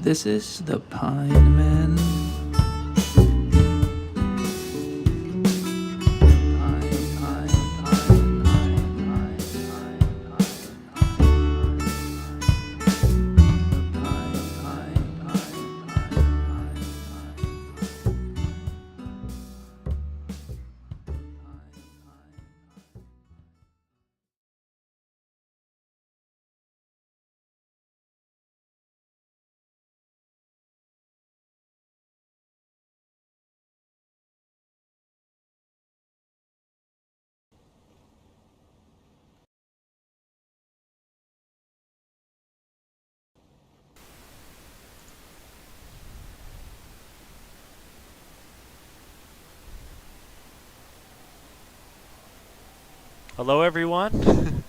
This is the Pinemen. Hello everyone.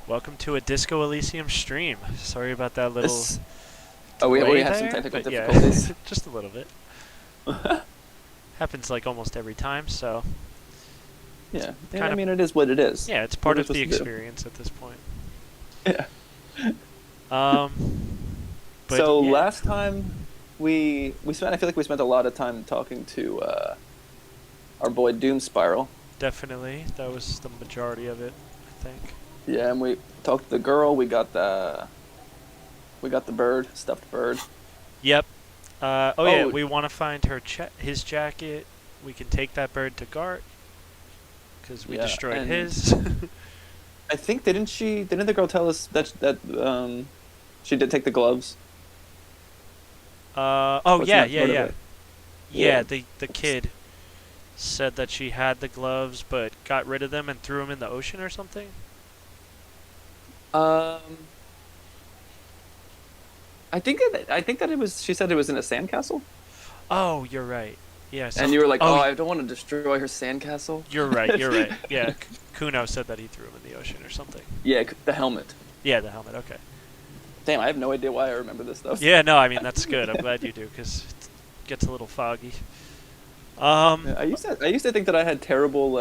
Welcome to a Disco Elysium stream. Sorry about that little we have there, some technical but difficulties. Yeah, just a little bit. Happens like almost every time, so Yeah, I mean it is what it is. yeah, it's part of the experience at this point. Yeah. But so yeah. last time we spent, I feel like we spent a lot of time talking to our boy Doom Spiral. Definitely, that was the majority of it, I think. Yeah, and we talked to the girl. We got the bird, stuffed bird. Yep. Yeah, we want to find his jacket. We can take that bird to Gart because we destroyed his. I think didn't the girl tell us that she did take the gloves? Yeah, the kid said that she had the gloves but got rid of them and threw them in the ocean or something. I think that it was. She said it was in a sandcastle. Oh, you're right. Yeah. And you were like, I don't want to destroy her sandcastle. You're right. You're right. Yeah. Kuno said that he threw him in the ocean or something. Yeah, the helmet. Yeah, the helmet. Okay. Damn, I have no idea why I remember this stuff. Yeah, no, I mean that's good. I'm glad you do because it gets a little foggy. I used to think that I had terrible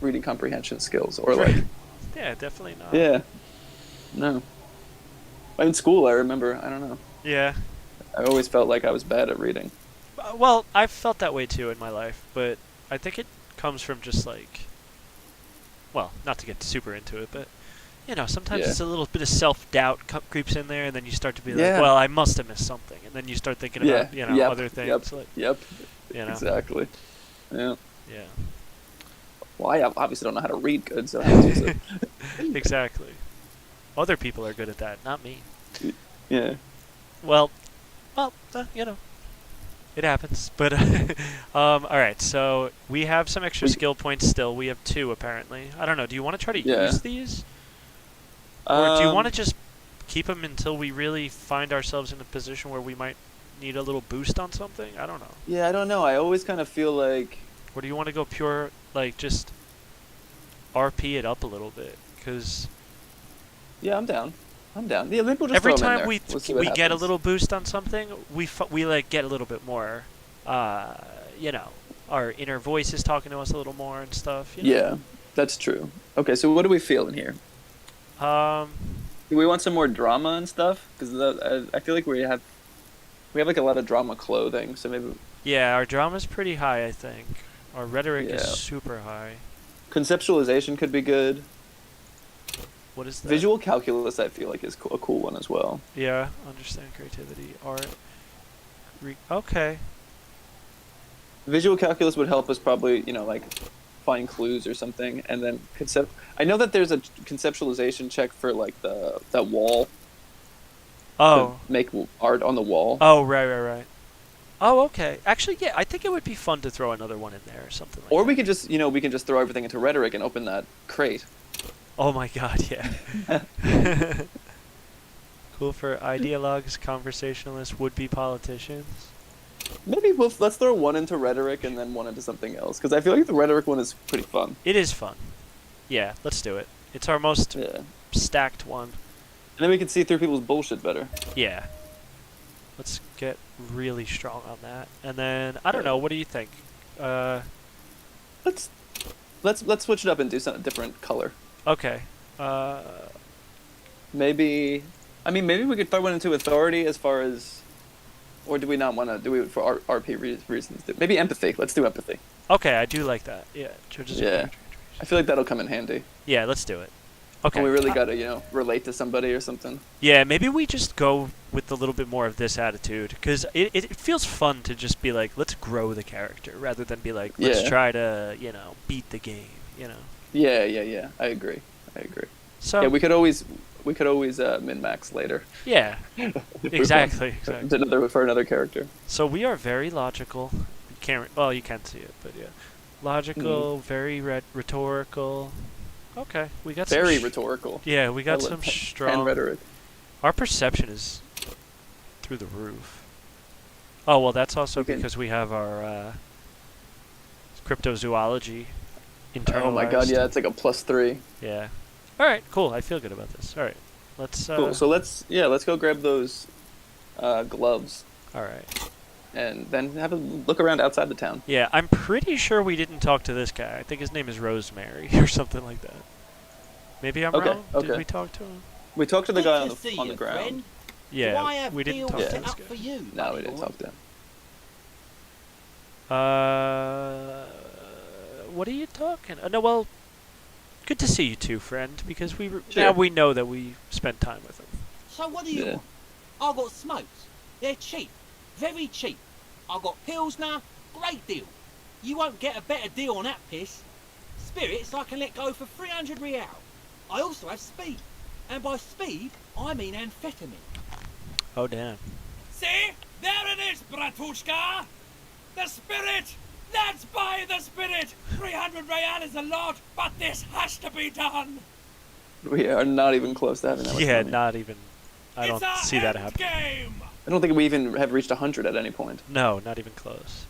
reading comprehension skills or like. Yeah, definitely not. Yeah. No. In school, I remember. I don't know. Yeah. I always felt like I was bad at reading. Well, I've felt that way too in my life, but I think it comes from just well, not to get super into it, but sometimes it's a little bit of self-doubt creeps in there, and then you start to be like, well, I must have missed something, and then you start thinking about other things. Exactly. Yeah. Yeah. Well, I obviously don't know how to read good, so exactly. Other people are good at that, not me. Yeah. Well, it happens. But all right. So we have some extra skill points still. We have 2 apparently. I don't know. Do you want to try to use these, or do you want to just keep them until we really find ourselves in a position where we might need a little boost on something? I don't know. Yeah, I don't know. I always kind of feel like. Or do you want to go pure, just RP it up a little bit? Because yeah, I'm down. Yeah, maybe we'll just every throw 'em in time there. we get a little boost on something, we get a little bit more. Our inner voice is talking to us a little more and stuff. Yeah, that's true. Okay, so what do we feel in here? Do we want some more drama and stuff? Because I feel like we have like a lot of drama clothing. So maybe. Yeah, our drama's pretty high. I think our rhetoric is super high. Conceptualization could be good. What is that? Visual calculus, I feel like, is a cool one as well. Yeah, understand creativity, art. Okay. Visual calculus would help us probably, find clues or something, and then I know that there's a conceptualization check for that wall. Oh. To make art on the wall. Oh, right. Oh, okay. Actually, yeah, I think it would be fun to throw another one in there or something like that. Or we could just, throw everything into rhetoric and open that crate. Oh my god, yeah. Cool for ideologues, conversationalists, would-be politicians. Maybe let's throw one into rhetoric and then one into something else, because I feel like the rhetoric one is pretty fun. It is fun. Yeah, let's do it. It's our most stacked one. And then we can see through people's bullshit better. Yeah. Let's get really strong on that. And then, I don't know, what do you think? Let's switch it up and do some different color. Okay. Maybe I mean, maybe we could throw one into authority as far as, or do we not want to do it for RP reasons? Maybe empathy. Let's do empathy. Okay, I do like that. Yeah. Yeah. I feel like that'll come in handy. Yeah, let's do it. Okay. And we really got to, relate to somebody or something. Yeah, maybe we just go with a little bit more of this attitude, because it feels fun to just be like, let's grow the character, rather than be like, let's try to, beat the game, Yeah. I agree. So yeah, we could always min-max later. Yeah, exactly. For another character. So we are very logical. You can't see it, but yeah. Logical, very rhetorical. Okay, we got very rhetorical. Yeah, we got some strong rhetoric. Our perception is through the roof. Oh well, that's also because we have our cryptozoology internalized. Oh my god, yeah, it's like a +3. Yeah. All right, cool. I feel good about this. All right, let's. Cool. So let's go grab those gloves. All right. And then have a look around outside the town. Yeah, I'm pretty sure we didn't talk to this guy. I think his name is Rosemary or something like that. Maybe I'm wrong? Okay. Did we talk to him? We talked to the guy on the ground. Friend. Yeah, we didn't talk to this guy. For you, no, we didn't talk to him. What are you talking? No, well, good to see you too, friend, because now we know that we spent time with him. So what do you want? I got smokes. They're cheap. Very cheap. I got Pilsner, great deal. You won't get a better deal on that piss. Spirits I can let go for 300 real. I also have speed. And by speed, I mean amphetamine. Oh, damn. See? There it is, Bratushka! The spirit! Let's buy the spirit! 300 real is a lot, but this has to be done! We are not even close to having that much money. Not even. I don't see that happening. Game. I don't think we even have reached 100 at any point. No, not even close.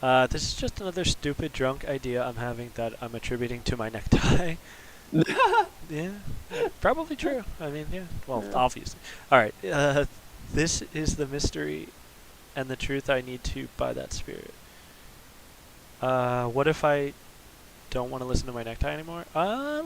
This is just another stupid drunk idea I'm having that I'm attributing to my necktie. Yeah, probably true. I mean, yeah. Well, obviously. All right. This is the mystery and the truth I need to buy that spirit. What if I don't want to listen to my necktie anymore? I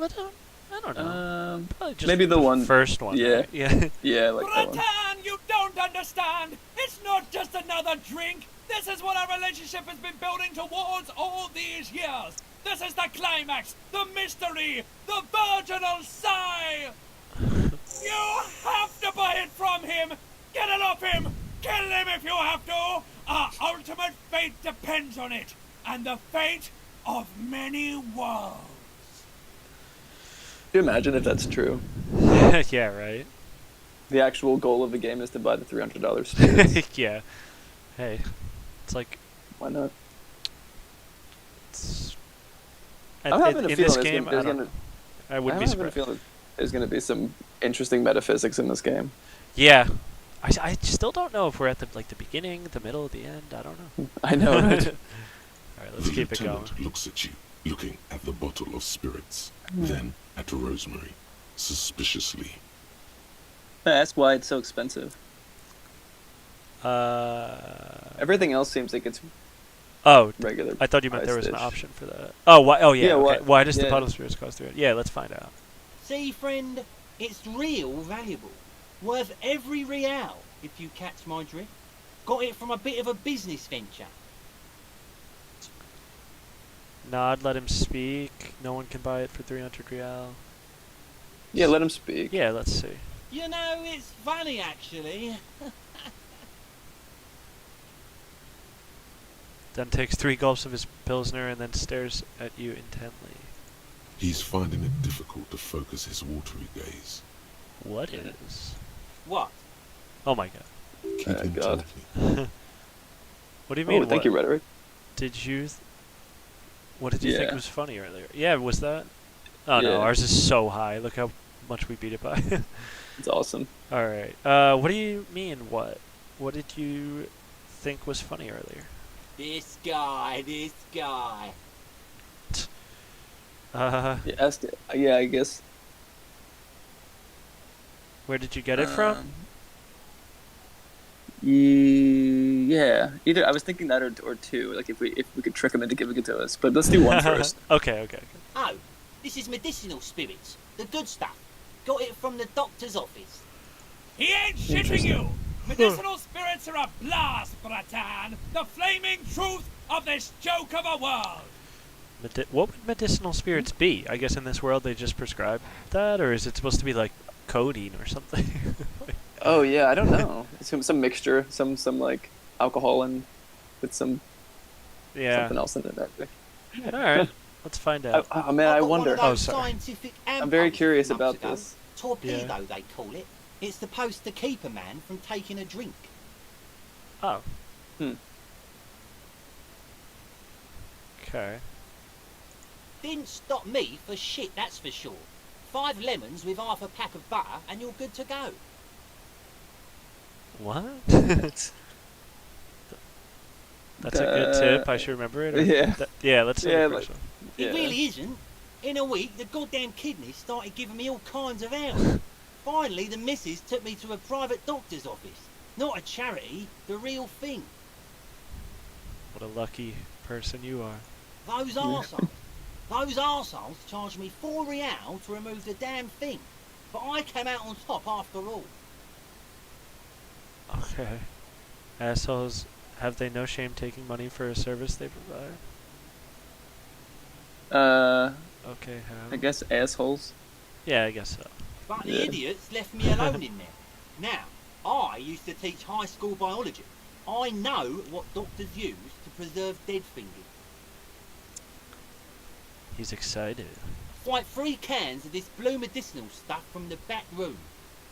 don't know. Probably just maybe the first one. Yeah. Right? Yeah. Yeah, like that one. Bratan, you don't understand! It's not just another drink! This is what our relationship has been building towards all these years! This is the climax! The mystery! The virginal sigh! You have to buy it from him! Get it off him! Kill him if you have to! Our ultimate fate depends on it! And the fate of many worlds! Do you imagine if that's true? Yeah, right. The actual goal of the game is to buy the $300 spirits. Yeah. Hey, it's like. Why not? I'm having a feeling I wouldn't be surprised. There's going to be some interesting metaphysics in this game. Yeah. I still don't know if we're at the beginning, the middle, the end. I don't know. I know, right? All right, let's keep it going. The lieutenant looks at you, looking at the bottle of spirits, then at Rosemary, suspiciously. That's why it's so expensive. Everything else seems like it's regular. I thought you meant there was an option for that. Oh, why? Oh, yeah. Okay. Why does the bottle of spirits cost $300? Yeah, let's find out. See, friend, it's real valuable. Worth every real, if you catch my drift. Got it from a bit of a business venture. Nod, let him speak. No one can buy it for 300 real. Yeah, let him speak. Yeah, let's see. You know, it's funny, actually. Then takes 3 gulps of his Pilsner and then stares at you intently. He's finding it difficult to focus his watery gaze. What is? What? Oh my god. Keep him God. talking. What do you mean? Oh, thank you, Rhetoric. Did you... what did you think was funny earlier? Yeah, was that? Oh no, ours is so high. Look how much we beat it by. It's awesome. Alright. What do you mean, what? What did you think was funny earlier? This guy. Yeah, I guess. Where did you get it from? Yeah, either I was thinking that or 2. Like if we could trick him into giving it to us, but let's do 1 first. Okay. Oh, this is medicinal spirits, the good stuff. Got it from the doctor's office. He ain't shitting you! Medicinal spirits are a blast, Bratan! The flaming truth of this joke of a world! What would medicinal spirits be? I guess in this world they just prescribe that, or is it supposed to be like codeine or something? Oh yeah, I don't know. Some mixture, some like alcohol and with some something else in it. I think. All right, let's find out. Oh man, I wonder. Oh, sorry. I'm very curious about this. Torpedo, they call it. It's supposed to keep a man from taking a drink. Oh. Hmm. Okay. Didn't stop me for shit, that's for sure. 5 lemons with half a pack of butter and you're good to go. What? That's a good tip. I should remember it. Yeah. Let's say the first one. It really isn't. In a week, the goddamn kidneys started giving me all kinds of ails. Finally, the missus took me to a private doctor's office. Not a charity, the real thing. What a lucky person you are. Those arseholes charged me 4 real to remove the damn thing. But I came out on top after all. Okay. Assholes, have they no shame taking money for a service they provide? Okay, how? I guess assholes. Yeah, I guess so. But the idiots left me alone in there. Now, I used to teach high school biology. I know what doctors use to preserve dead things. He's excited. Like 3 cans of this blue medicinal stuff from the back room.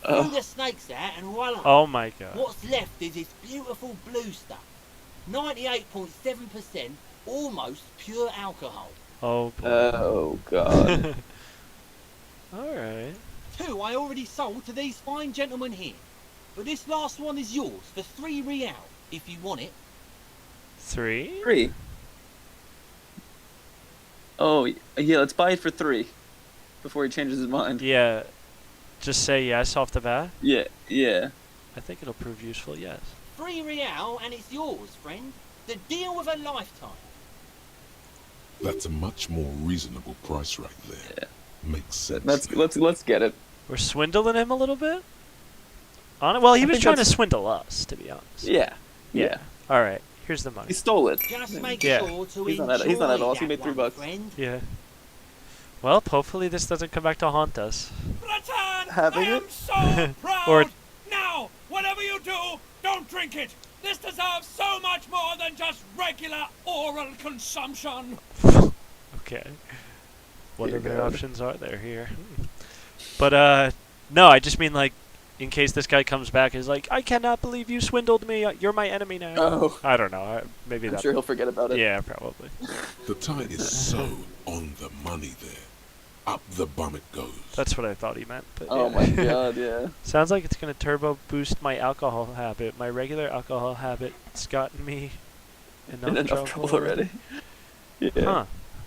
Threw the snakes out and voila. Oh my god. What's left is this beautiful blue stuff. 98.7% almost pure alcohol. Oh boy. Oh god. Alright. 2 I already sold to these fine gentlemen here. But this last one is yours for 3 real, if you want it. 3? 3. Oh yeah, let's buy it for 3 before he changes his mind. Yeah. Just say yes off the bat? Yeah. I think it'll prove useful, yes. 3 real and it's yours, friend. The deal of a lifetime. That's a much more reasonable price right there. Yeah. Makes sense. Let's get it. We're swindling him a little bit? Well, he was trying to swindle us, to be honest. Yeah. Alright, here's the money. He stole it. Just make Yeah. sure to He's enjoy not at all. He that made $3 one, friend. Yeah. Well, hopefully this doesn't come back to haunt us. Bratan, Having I am it? so proud! Or- Now, whatever you do, don't drink it! This deserves so much more than just regular oral consumption! Okay. What Dear other God. options are there here? But, no, I just mean, like, in case this guy comes back and is like, I cannot believe you swindled me, you're my enemy now. Oh. I don't know, maybe I'm that. sure he'll forget about it. Yeah, probably. The tide is so on the money there. Up the bum it goes. That's what I thought he meant. But Oh yeah. my god, yeah. Sounds like it's going to turbo boost my alcohol habit. My regular alcohol habit's gotten me In enough trouble already. Yeah. Huh.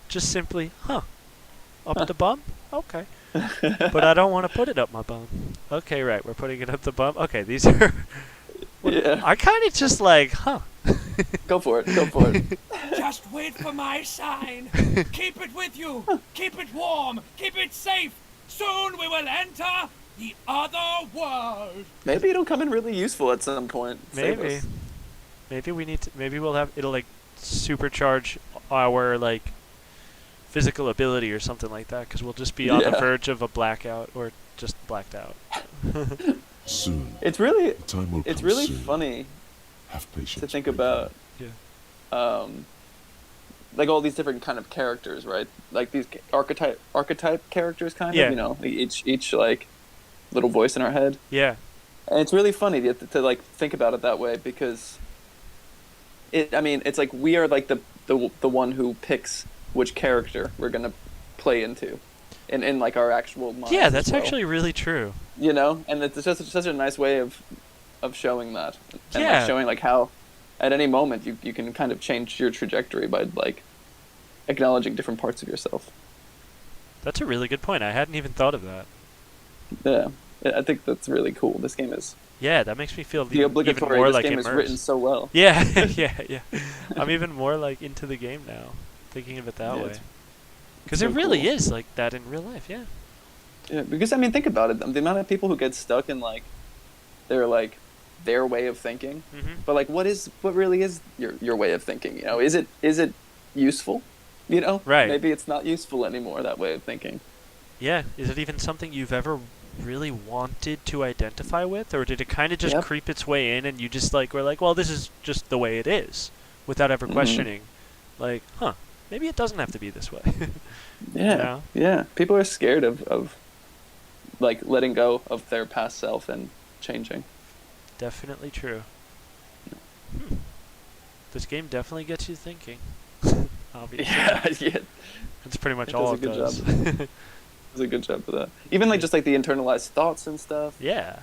Just simply, up the bum? Okay. But I don't want to put it up my bum. Okay, right, we're putting it up the bum. Okay, these are... Yeah. I kind of just like, Go for it. Just wait for my sign. Keep it with you. Keep it warm. Keep it safe. Soon we will enter the other world. Maybe it'll come in really useful at some point. Save Maybe. us. Maybe we need to... Maybe we'll have... It'll, like, supercharge our, like, physical ability or something like that, because we'll just be on the verge of a blackout, or just blacked out. Soon. It's really The time will it's come really soon. funny Have patience. to think my about Yeah. like all these different kind of characters, right? Like these archetype characters kind Yeah. of, you know, each like little voice in our head. Yeah. And it's really funny to like think about it that way, because it's like we are like the one who picks which character we're going to play into in like our actual minds. Yeah, as that's well. actually really true. You know, and it's just such a nice way of showing that, and Yeah. like showing like how at any moment you can kind of change your trajectory by like acknowledging different parts of yourself. That's a really good point. I hadn't even thought of that. Yeah, I think that's really cool. This game is Yeah, that makes me feel the even obligatory. more This like game immersed. is written so well. Yeah, yeah. I'm even more like into the game now, thinking of it that Yeah, way. it's Because so it really cool. is like that in real life, yeah. Yeah, because I mean, think about it. The amount of people who get stuck in like they're like their way of thinking. Mm-hmm. But like, what really is your way of thinking? You know, is it useful? You know, Right. Maybe it's not useful anymore, that way of thinking. Yeah. Is it even something you've ever really wanted to identify with, or did it kind of just creep its way in and you just like were like, well, this is just the way it is, without ever questioning, like, maybe it doesn't have to be this way. Yeah. You know? Yeah. People are scared of like letting go of their past self and changing. Definitely true. This game definitely gets you thinking. Obviously. Yeah. That's pretty much It all does it a good does. job. Does a good job of that. Even like just like the internalized thoughts and stuff. Yeah.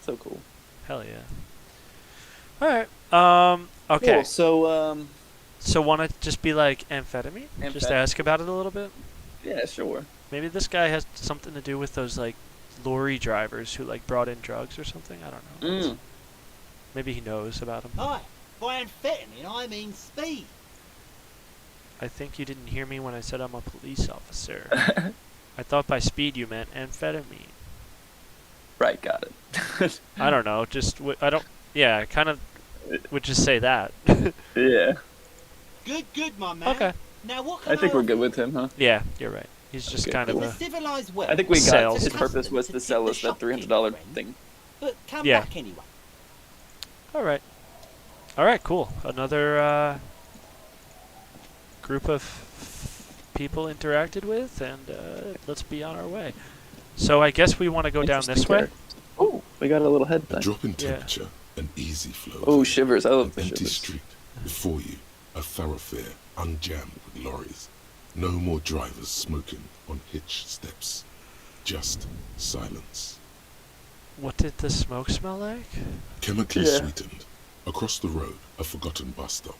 So cool. Hell yeah. All right. Okay. Cool. So So want to just be like amphetamine? Just ask about it a little bit? yeah, sure. Maybe this guy has something to do with those like lorry drivers who like brought in drugs or something. I don't know. Maybe he knows about them. Hi, by amphetamine I mean speed. I think you didn't hear me when I said I'm a police officer. I thought by speed you meant amphetamine. Right, got it. I don't know. Just I don't. Yeah, I kind of would just say that. Yeah. Good, my man. Okay. Now what can I think we're good with him, huh? Yeah, you're right. He's just Okay, kind cool. of The a. civilized world. I think we got Sales. his purpose was to sell us that $300 thing. But come Yeah. back anyway. All right. All right. Cool. Another group of people interacted with, and let's be on our way. So I guess we want to go down this way. Oh, we got a little head A thing. drop in temperature, an easy flow. Oh, shivers. I An love the empty shivers. street. Before you, a thoroughfare unjammed with lorries. No more drivers smoking on hitch steps. Just silence. What did the smoke smell like? Chemically Yeah. sweetened. Across the road, a forgotten bus stop.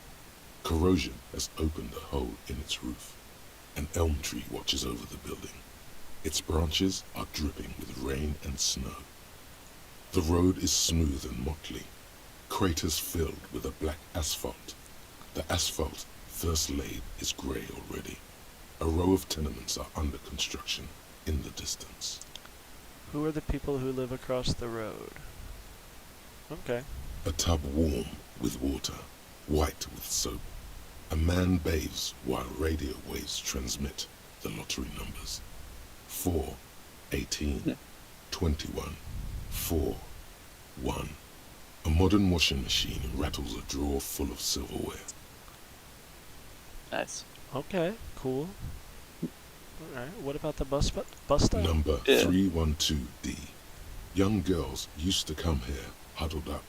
Corrosion has opened a hole in its roof. An elm tree watches over the building. Its branches are dripping with rain and snow. The road is smooth and motley. Craters filled with a black asphalt. The asphalt, first laid, is grey already. A row of tenements are under construction in the distance. Who are the people who live across the road? Okay. A tub warm with water, white with soap. A man bathes while radio waves transmit the lottery numbers. 4, 18, 21, 4, 1. A modern washing machine rattles a drawer full of silverware. Nice. Okay. Cool. All right. What about the bus stop? Number Yeah. 312D. Young girls used to come here huddled up,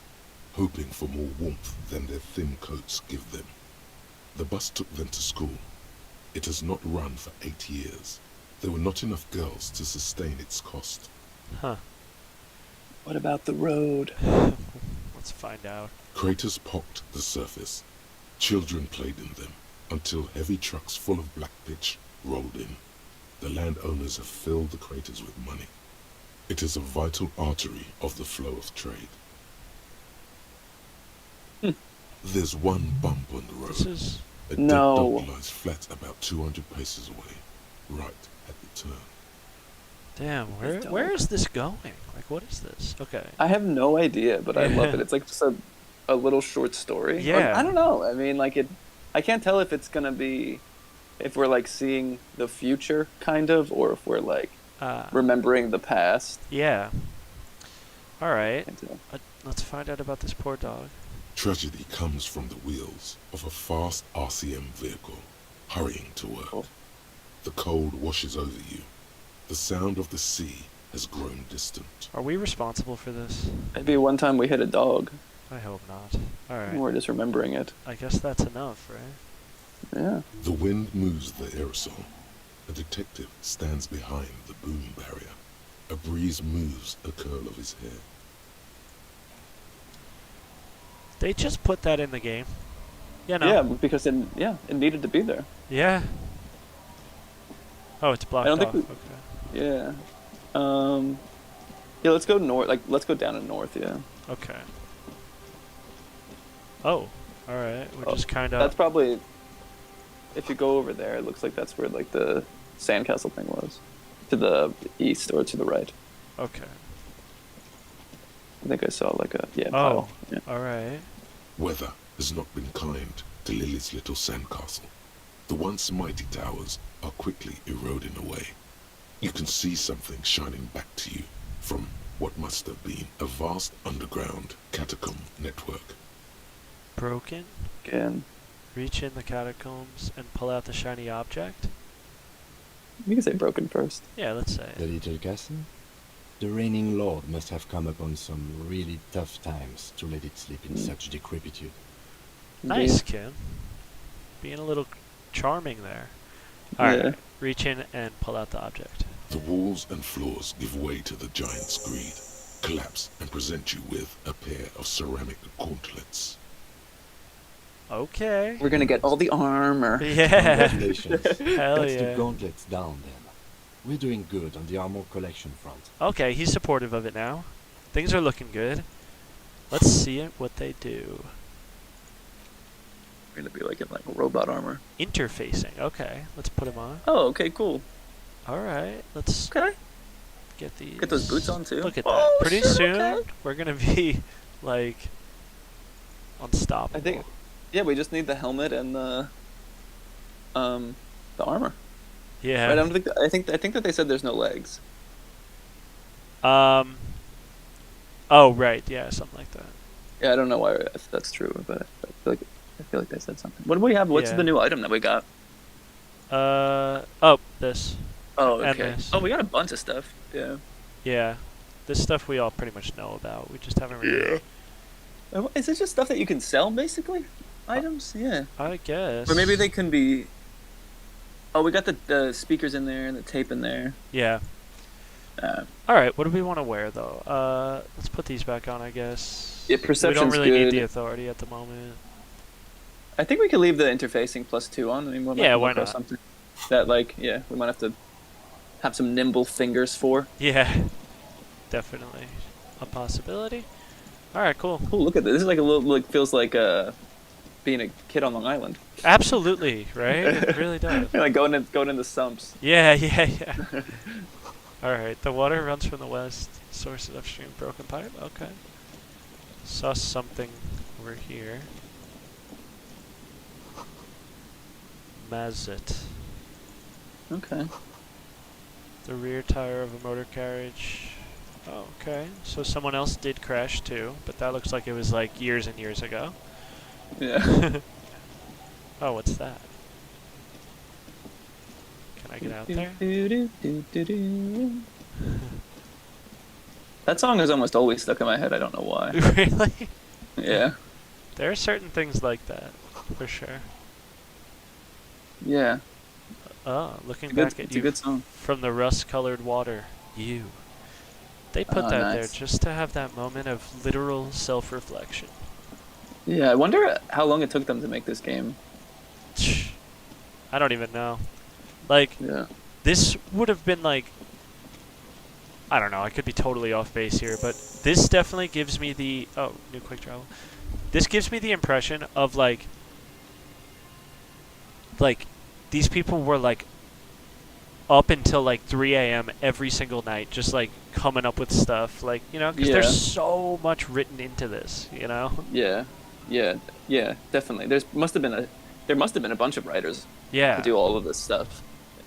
hoping for more warmth than their thin coats give them. The bus took them to school. It has not run for 8 years. There were not enough girls to sustain its cost. Huh. What about the road? Let's find out. Craters pocked the surface. Children played in them until heavy trucks full of black pitch rolled in. The landowners have filled the craters with money. It is a vital artery of the flow of trade. There's one bump on the road. This is. A dead No. dog lies flat about 200 paces away, right at the turn. Damn. This dog. Where is this going? Like, what is this? Okay. I have no idea, but I love Yeah. it. It's like just a little short story. Or, Yeah. I don't know. I mean, like I can't tell if it's gonna be, if we're like seeing the future kind of, or if we're like remembering the past. Yeah. All right. Can't tell. Let's find out about this poor dog. Tragedy comes from the wheels of a fast RCM vehicle, hurrying to work. Oh. The cold washes over you. The sound of the sea has grown distant. Are we responsible for this? Maybe one time we hit a dog. I hope not. All right. We're just remembering it. I guess that's enough, right? Yeah. The wind moves the aerosol. A detective stands behind the boom barrier. A breeze moves a curl of his hair. They just put that in the game. You know. Yeah, because it needed to be there. Yeah. Oh, it's blocked I don't off. think Okay. Yeah. Yeah, let's go north. Like, let's go down and north. Yeah. Okay. Oh, all right. We're Oh, just kind That's of. probably. If you go over there, it looks like that's where like the sandcastle thing was, to the east or to the right. Okay. I think I saw like a Oh, pile. Yeah. all right. Weather has not been kind to Lily's little sandcastle. The once mighty towers are quickly eroding away. You can see something shining back to you from what must have been a vast underground catacomb network. Broken. Again, Reach in the catacombs and pull out the shiny object. you can say broken first. Yeah, let's say The it. little castle? The reigning lord must have come upon some really tough times to let it sleep in such decrepitude. Nice, Kim. Being a little charming there. All right. Yeah. Reach in and pull out the object. The walls and floors give way to the giant's greed, collapse and present you with a pair of ceramic gauntlets. Okay. We're gonna get all the armor. Yeah. Congratulations. Hell That's yeah. the gauntlets down then. We're doing good on the armor collection front. Okay, he's supportive of it now. Things are looking good. Let's see what they do. We're gonna be like in like robot armor. Interfacing. Okay, let's put him on. Oh, okay, cool. All right, let's Okay. get these. Get those boots on too. Look at Oh, that. Pretty shit, soon, okay. we're gonna be like unstoppable. I think. Yeah, we just need the helmet and the armor. Yeah. Right, I think that they said there's no legs. Oh right. Yeah, something like that. Yeah, I don't know why if that's true, but I feel like they said something. What do we have? What's Yeah. the new item that we got? Oh, this. Oh, And okay. this. Oh, we got a bunch of stuff. Yeah. Yeah. This stuff we all pretty much know about. We just haven't really. Is it just stuff that you can sell, basically? Items? Yeah. I guess. Or maybe they can be. Oh, we got the speakers in there and the tape in there. Yeah. Uh, All right. What do we want to wear though? Let's put these back on, I guess. Yeah, We don't perception's really need good. the authority at the moment. I think we could leave the interfacing +2 on. I mean, we might Yeah, come why across not? Something that we might have to have some nimble fingers for. Yeah. Definitely a possibility. All right. Cool. Cool. Look at this. This is like a little feels like being a kid on Long Island. Absolutely. Right. It really does. Like going in the sumps. Yeah. Yeah. Yeah. All right. The water runs from the west. Source upstream. Broken pipe. Okay. Saw something over here. Mazet. Okay. The rear tire of a motor carriage. Oh, okay. So someone else did crash too, but that looks like it was like years and years ago. Yeah. Oh, what's that? Can I get out there? That song is almost always stuck in my head. I don't know why. Really? Yeah. There are certain things like that, for sure. Yeah. Oh, looking It's a good, back at it's you a good song. from the rust-colored water. You. They put Oh, that nice. there just to have that moment of literal self-reflection. Yeah, I wonder how long it took them to make this game. I don't even know. Like, Yeah. this would have been like, I don't know, I could be totally off base here, but this definitely gives me the, oh, new quick travel. This gives me the impression of like, these people were like up until like 3 a.m. every single night, just like coming up with stuff, like, you know, because Yeah. there's so much written into this, you know? Yeah. Yeah, definitely. There must have been a bunch of writers Yeah. to do all of this stuff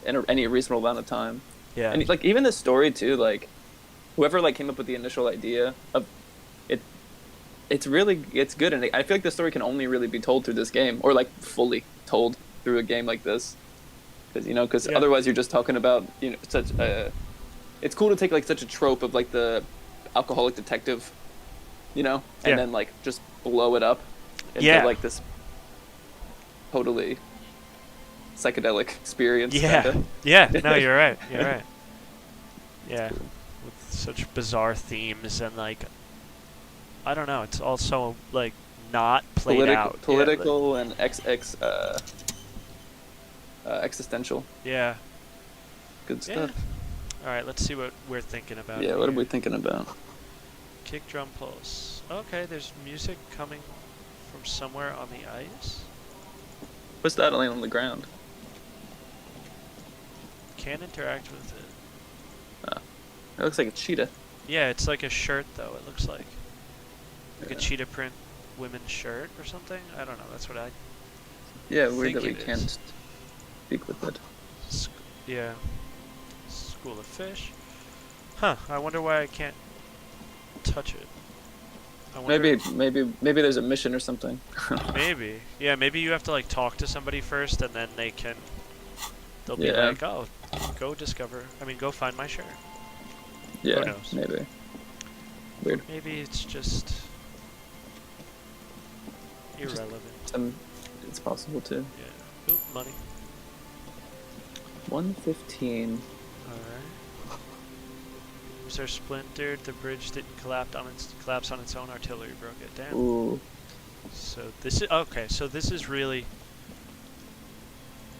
in any reasonable amount of time. Yeah. And like even the story too, like whoever like came up with the initial idea of it, it's good, and I feel like the story can only really be told through this game, or like fully told through a game like this, because Yeah. otherwise you're just talking about such a. It's cool to take like such a trope of like the alcoholic detective, and Yeah. then like just blow it up into Yeah. like this totally psychedelic experience. Yeah. kinda. Yeah. No, you're right. You're right. Yeah. With such bizarre themes and like, I don't know. It's also like not played out. Yeah, Political and existential. Yeah. Good Yeah. stuff. All right. Let's see what we're thinking about. Yeah, what are here. we thinking about? Kick drum pulse. Okay. There's music coming from somewhere on the ice. What's that laying on the ground? Can't interact with it. It looks like a cheetah. Yeah. It's like a shirt though. It looks like. Like a cheetah print women's shirt or something? I don't know. That's what I Yeah, weird think that we it is. can't speak with it. Yeah. School of fish. Huh. I wonder why I can't touch it. I wonder Maybe there's a mission or something. maybe. Yeah, maybe you have to like talk to somebody first and then they'll be Yeah. like, "Oh, go find my shirt." Yeah, Who knows? maybe. Weird. Maybe it's just irrelevant. It's possible too. Yeah. Oop, money. 115. Alright. Beams are splintered. The bridge didn't collapse on its own. Artillery broke it. Damn. Ooh. So this is okay. So this is really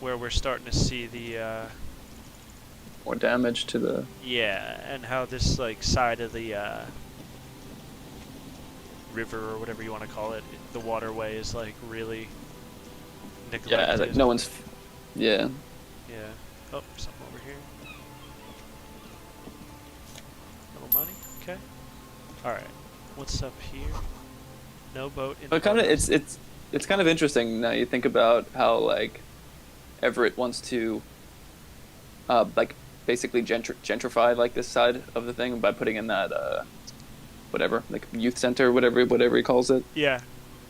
where we're starting to see the More damage to the. yeah, and how this like side of the river or whatever you want to call it, the waterway is like really neglected. Yeah, like no one's. Yeah. Yeah. Oh, something over here. Little money. Okay. All right. What's up here? No boat in. But kind of, progress. it's kind of interesting now. You think about how like Everett wants to, like basically gentrify like this side of the thing by putting in that whatever, like youth center, whatever he calls it. Yeah.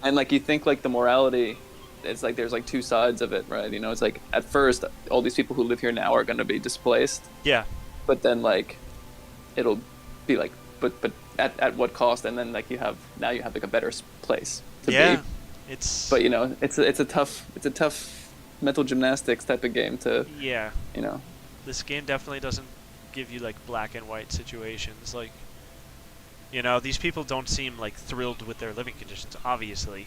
And like you think like the morality, it's like there's like two sides of it, right? You know, it's like at first all these people who live here now are going to be displaced, Yeah. but then like it'll be like, but at what cost? And then like you have like a better place to Yeah. be. It's. But you know, it's a tough mental gymnastics type of game to, Yeah. you know. This game definitely doesn't give you like black and white situations. Like, you know, these people don't seem like thrilled with their living conditions, obviously.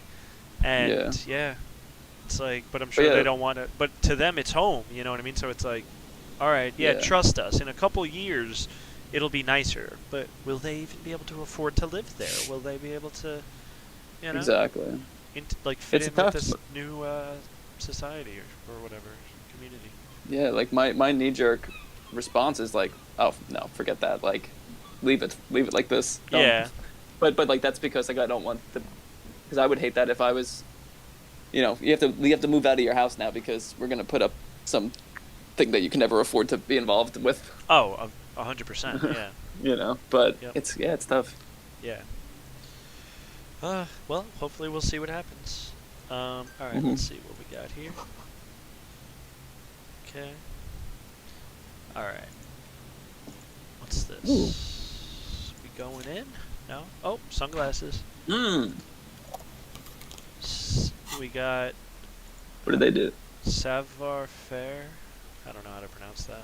And yeah, it's like, but I'm sure yeah. they don't want to. But to them, it's home. You know what I mean? So it's like, all right, yeah, trust us. In a couple years, it'll be nicer. But will they even be able to afford to live there? Will they be able to, you know, Exactly. like fit It's in tough, with this but- new society or whatever community? Yeah, like my knee-jerk response is like, oh no, forget that. Like, leave it like this. Don't. Yeah. But like that's because like I don't want the, because I would hate that if I was, you know, you have to move out of your house now because we're gonna put up some thing that you can never afford to be involved with. Oh, 100%. Yeah. You know, but Yep. it's tough. Yeah. Well, hopefully we'll see what happens. All right, Mhm. let's see what we got here. Okay. All right. What's this? Ooh. We going in? No. Oh, sunglasses. We got What did they do? savoir faire. I don't know how to pronounce that.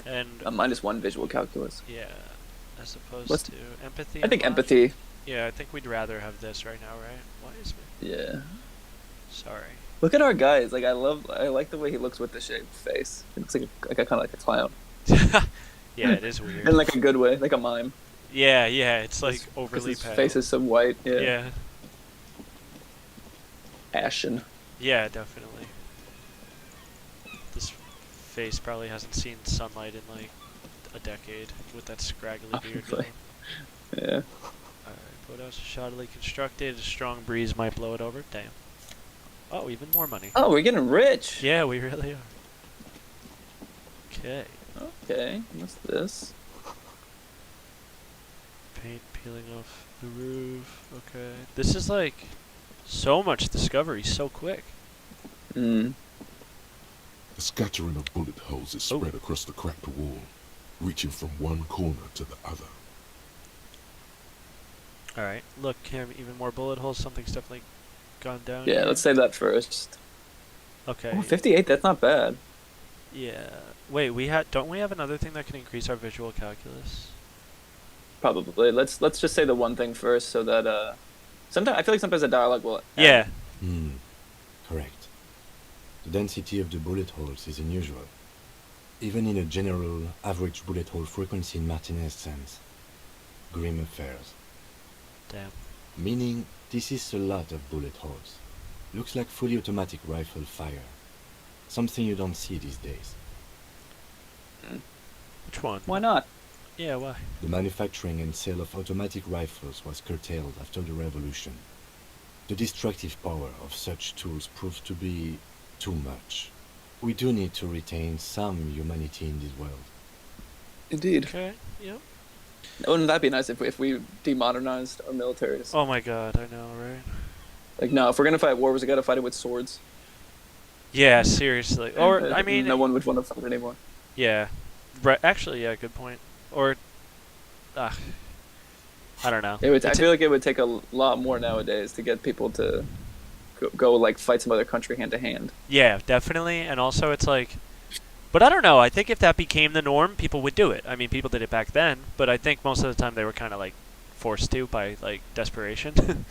And A -1 visual calculus. yeah, as opposed What's- to empathy. I think and logic. empathy. Yeah, I think we'd rather have this right now, right? Why is it? Yeah. Sorry. Look at our guys. Like I like the way he looks with the shaved face. He looks like a kind of like a clown. Yeah, it is weird. In like a good way, like a mime. Yeah, it's like His- overly his pale. face is so white. Yeah. Yeah, Ashen. yeah, definitely. This face probably hasn't seen sunlight in like a decade with that scraggly beard. Probably. going. Yeah. Alright, boathouse is shoddily constructed. A strong breeze might blow it over. Damn. Oh, even more money. Oh, we're getting rich. Yeah, we really are. Okay. Okay. What's this? Paint peeling off the roof. Okay. This is like so much discovery so quick. Mm. A scattering of bullet holes is Oh. spread across the cracked wall, reaching from one corner to the other. Alright. Look, here, even more bullet holes. Something's definitely gone down. Yeah. here. Let's save that first. Okay. Oh, 58. That's not bad. Yeah. Wait, don't we have another thing that can increase our visual calculus? Probably. Let's just say the one thing first, so that sometimes I feel like sometimes the dialogue will. Yeah. Correct. The density of the bullet holes is unusual. Even in a general average bullet hole frequency in Martinez sense. Grim affairs. Damn. Meaning, this is a lot of bullet holes. Looks like fully automatic rifle fire. Something you don't see these days. Which one? Why not? Yeah, why? The manufacturing and sale of automatic rifles was curtailed after the revolution. The destructive power of such tools proved to be too much. We do need to retain some humanity in this world. Indeed. Okay, yep. Wouldn't that be nice if we demodernized our militaries? Oh my god, I know, right? Like, no, if we're gonna fight wars, we gotta fight it with swords. Yeah, seriously. Or, I mean... no one would want to fight anymore. Yeah. Right, actually, yeah, good point. Or... I don't know. I feel like it would take a lot more nowadays to get people to go like, fight some other country hand to hand. Yeah, definitely. And also, it's like... But I don't know. I think if that became the norm, people would do it. I mean, people did it back then, but I think most of the time they were kind of, like, forced to by, like, desperation.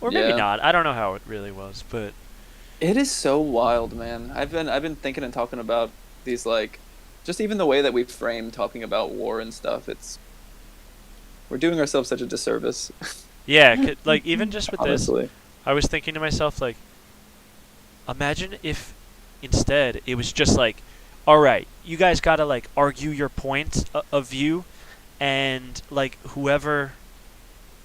Or maybe not. I don't know how it really was, but... It is so wild, man. I've been thinking and talking about these, like... Just even the way that we frame talking about war and stuff, we're doing ourselves such a disservice. Yeah, like, even just with Honestly. this, I was thinking to myself, like, imagine if instead it was just like, alright, you guys gotta, like, argue your points of view, and, like, whoever,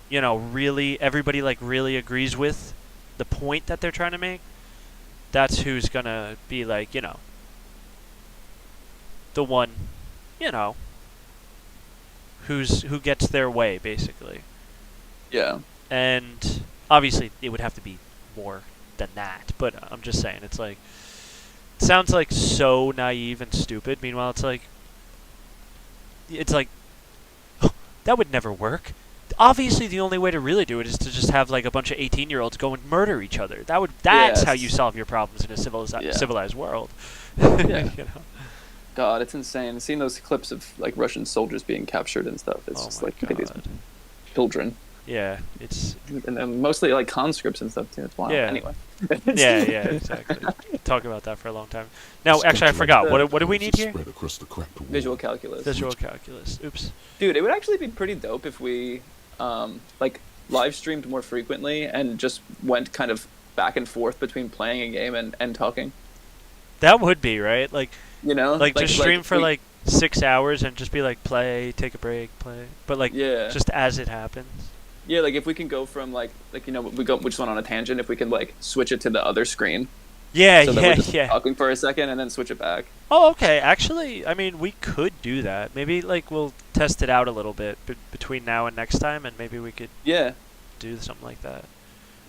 you know, really, everybody, like, really agrees with the point that they're trying to make, that's who's gonna be, like, you know, the one, you know, who gets their way, basically. Yeah. And obviously it would have to be more than that, but I'm just saying, it's like, it sounds like so naive and stupid. Meanwhile, it's like that would never work. Obviously, the only way to really do it is to just have, like, a bunch of 18-year-olds go and murder each other. That's how you solve your problems in a civilized world. Yeah. You know? God, it's insane. Seeing those clips of, like, Russian soldiers being captured and stuff, it's just like these children. Yeah, it's... And mostly, like, conscripts and stuff, too. It's wild. Yeah. Anyway. yeah, exactly. Talk about that for a long time. Now, actually, I forgot. What do we need here? Spread across the cracked wall. Visual calculus. Visual calculus. Oops. Dude, it would actually be pretty dope if we, like, live streamed more frequently and just went kind of back and forth between playing a game and talking. That would be, right? Like, you know? Like just stream for, like, 6 hours and just be like, play, take a break, play. But, like, just as it happens. Yeah, like, if we can go from, like, you know, we just went on a tangent, if we can, like, switch it to the other screen. Yeah, so that we're just yeah. talking for a second and then switch it back. Oh, okay. Actually, I mean, we could do that. Maybe, like, we'll test it out a little bit between now and next time, and maybe we could do something like that.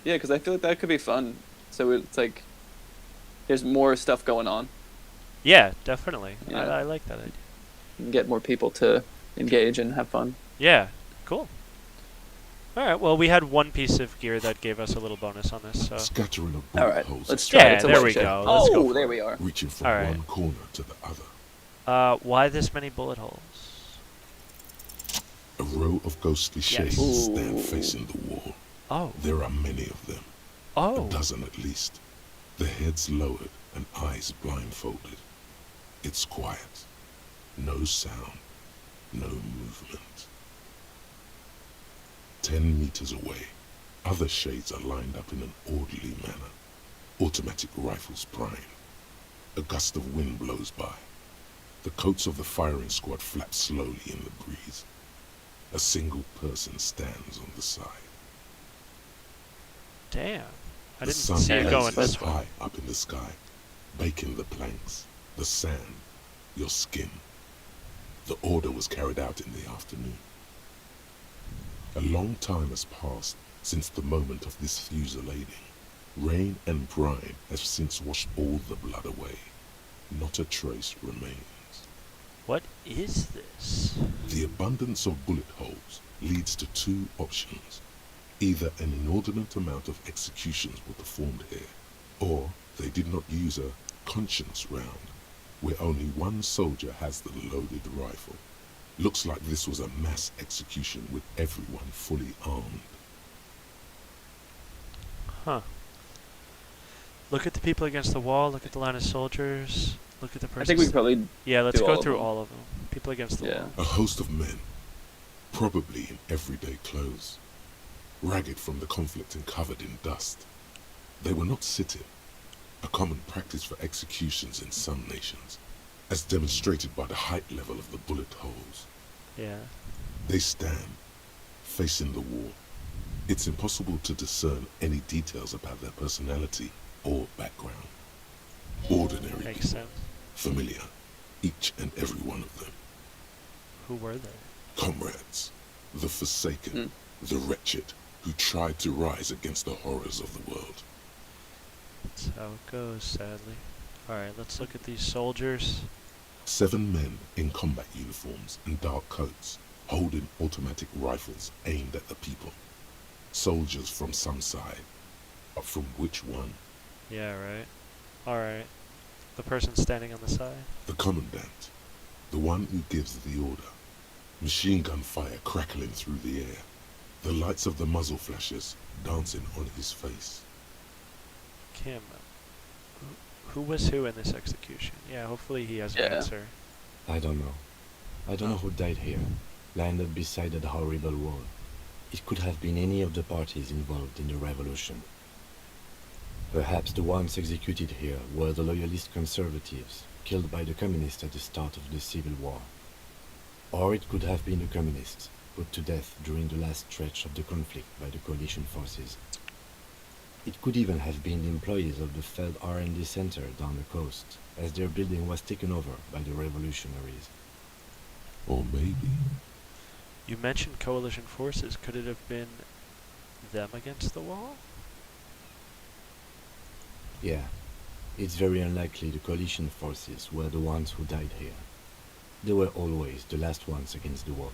Yeah, because I feel like that could be fun. So it's like, there's more stuff going on. Yeah, definitely. Yeah. I like that idea. And get more people to engage and have fun. Yeah, cool. All right, well, we had one piece of gear that gave us a little bonus on this, so... Scattering of all bullet right, holes. let's try it. There we go. Let's go there we are. Reaching from one corner to the other. Why this many bullet holes? A row of ghostly shapes stand facing the wall. Oh. There are many of them. Oh. A dozen at least. The heads lowered and eyes blindfolded. It's quiet. No sound. No movement. 10 meters away, other shades are lined up in an orderly manner. Automatic rifles prime. A gust of wind blows by. The coats of the firing squad flap slowly in the breeze. A single person stands on the side. Damn. I didn't The sun see it going blazes this way. high up in the sky, baking the planks, the sand, your skin. The order was carried out in the afternoon. A long time has passed since the moment of this fusillading. Rain and brine have since washed all the blood away. Not a trace remains. What is this? The abundance of bullet holes leads to two options. Either an inordinate amount of executions were performed here, or they did not use a conscience round, where only one soldier has the loaded rifle. Looks like this was a mass execution with everyone fully armed. Huh. Look at the people against the wall, look at the line of soldiers, look at the person. I think we could probably Yeah, let's do go all through of them. all of them. People against the wall. A host of men, probably in everyday clothes, ragged from the conflict and covered in dust. They were not sitting, a common practice for executions in some nations, as demonstrated by the height level of the bullet holes. Yeah. They stand, facing the wall. It's impossible to discern any details about their personality or background. Ordinary Makes people, sense. familiar, each and every one of them. Who were they? Comrades, the forsaken, the wretched, who tried to rise against the horrors of the world. That's how it goes, sadly. Alright, let's look at these soldiers. 7 men in combat uniforms and dark coats, holding automatic rifles aimed at the people. Soldiers from some side, but from which one? Yeah, right. Alright. The person standing on the side? The commandant, the one who gives the order. Machine gun fire crackling through the air, the lights of the muzzle flashes dancing on his face. Kim. Who was who in this execution? Yeah, hopefully he has an answer. I don't know. I don't know who died here, lined up beside that horrible wall. It could have been any of the parties involved in the revolution. Perhaps the ones executed here were the loyalist conservatives, killed by the communists at the start of the Civil War. Or it could have been the communists, put to death during the last stretch of the conflict by the coalition forces. It could even have been the employees of the failed R&D center down the coast, as their building was taken over by the revolutionaries. Or maybe... You mentioned coalition forces. Could it have been them against the wall? Yeah, it's very unlikely the coalition forces were the ones who died here. They were always the last ones against the wall.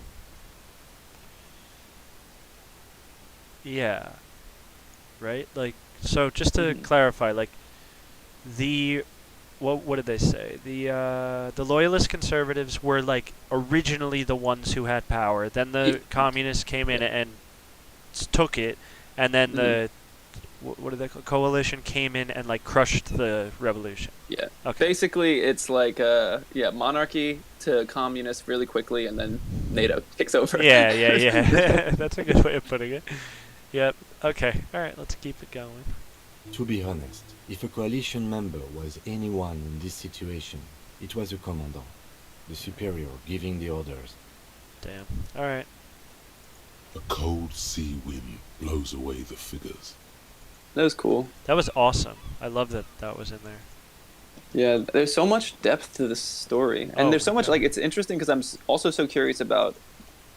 Yeah. Right? Like, so just to clarify, like, what did they say? The loyalist conservatives were, like, originally the ones who had power. Then the communists came in and took it, and then the what did they call? Coalition came in and, like, crushed the revolution. Yeah. Okay. Basically, it's like monarchy to communist really quickly, and then NATO takes over. Yeah. That's a good way of putting it. Yep. Okay. All right. Let's keep it going. To be honest, if a coalition member was anyone in this situation, it was a commandant, the superior giving the orders. Damn. All right. A cold sea wind blows away the figures. That was cool. That was awesome. I love that that was in there. Yeah, there's so much depth to this story, and there's so much, like, it's interesting because I'm also so curious about,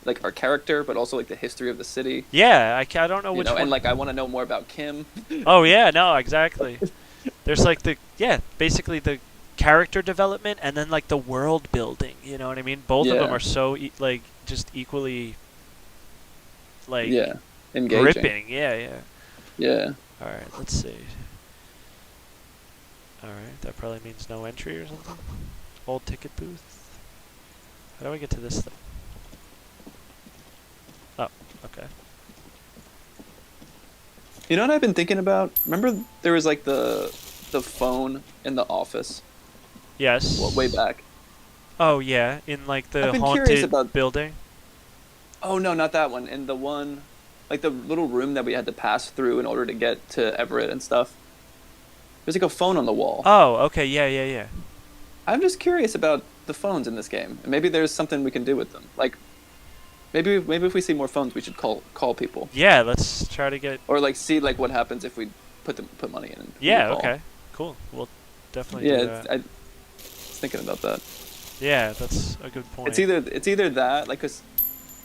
like, our character, but also, like, the history of the city. Yeah, I don't know which one. And, like, I want to know more about Kim. Oh yeah, no, exactly. There's like basically the character development and then like the world building. You know what I mean? Both of them are so like just equally like engaging. gripping. Yeah. All right, let's see. All right, that probably means no entry or something. Old ticket booth. How do I get to this thing? Oh, okay. You know what I've been thinking about? Remember there was, like, the phone in the office? Yes. Well, way back. Oh, yeah, in, like, the I've been curious haunted about... building? Oh, no, not that one. In the one, like, the little room that we had to pass through in order to get to Everett and stuff. There's, like, a phone on the wall. Oh, okay, yeah. I'm just curious about the phones in this game. Maybe there's something we can do with them. Like, maybe if we see more phones, we should call people. Yeah, let's try to get... Or, like, see, like, what happens if we put money in. Yeah, okay. Cool. We'll definitely do that. I was thinking about that. Yeah, that's a good point. It's either that, like, 'cause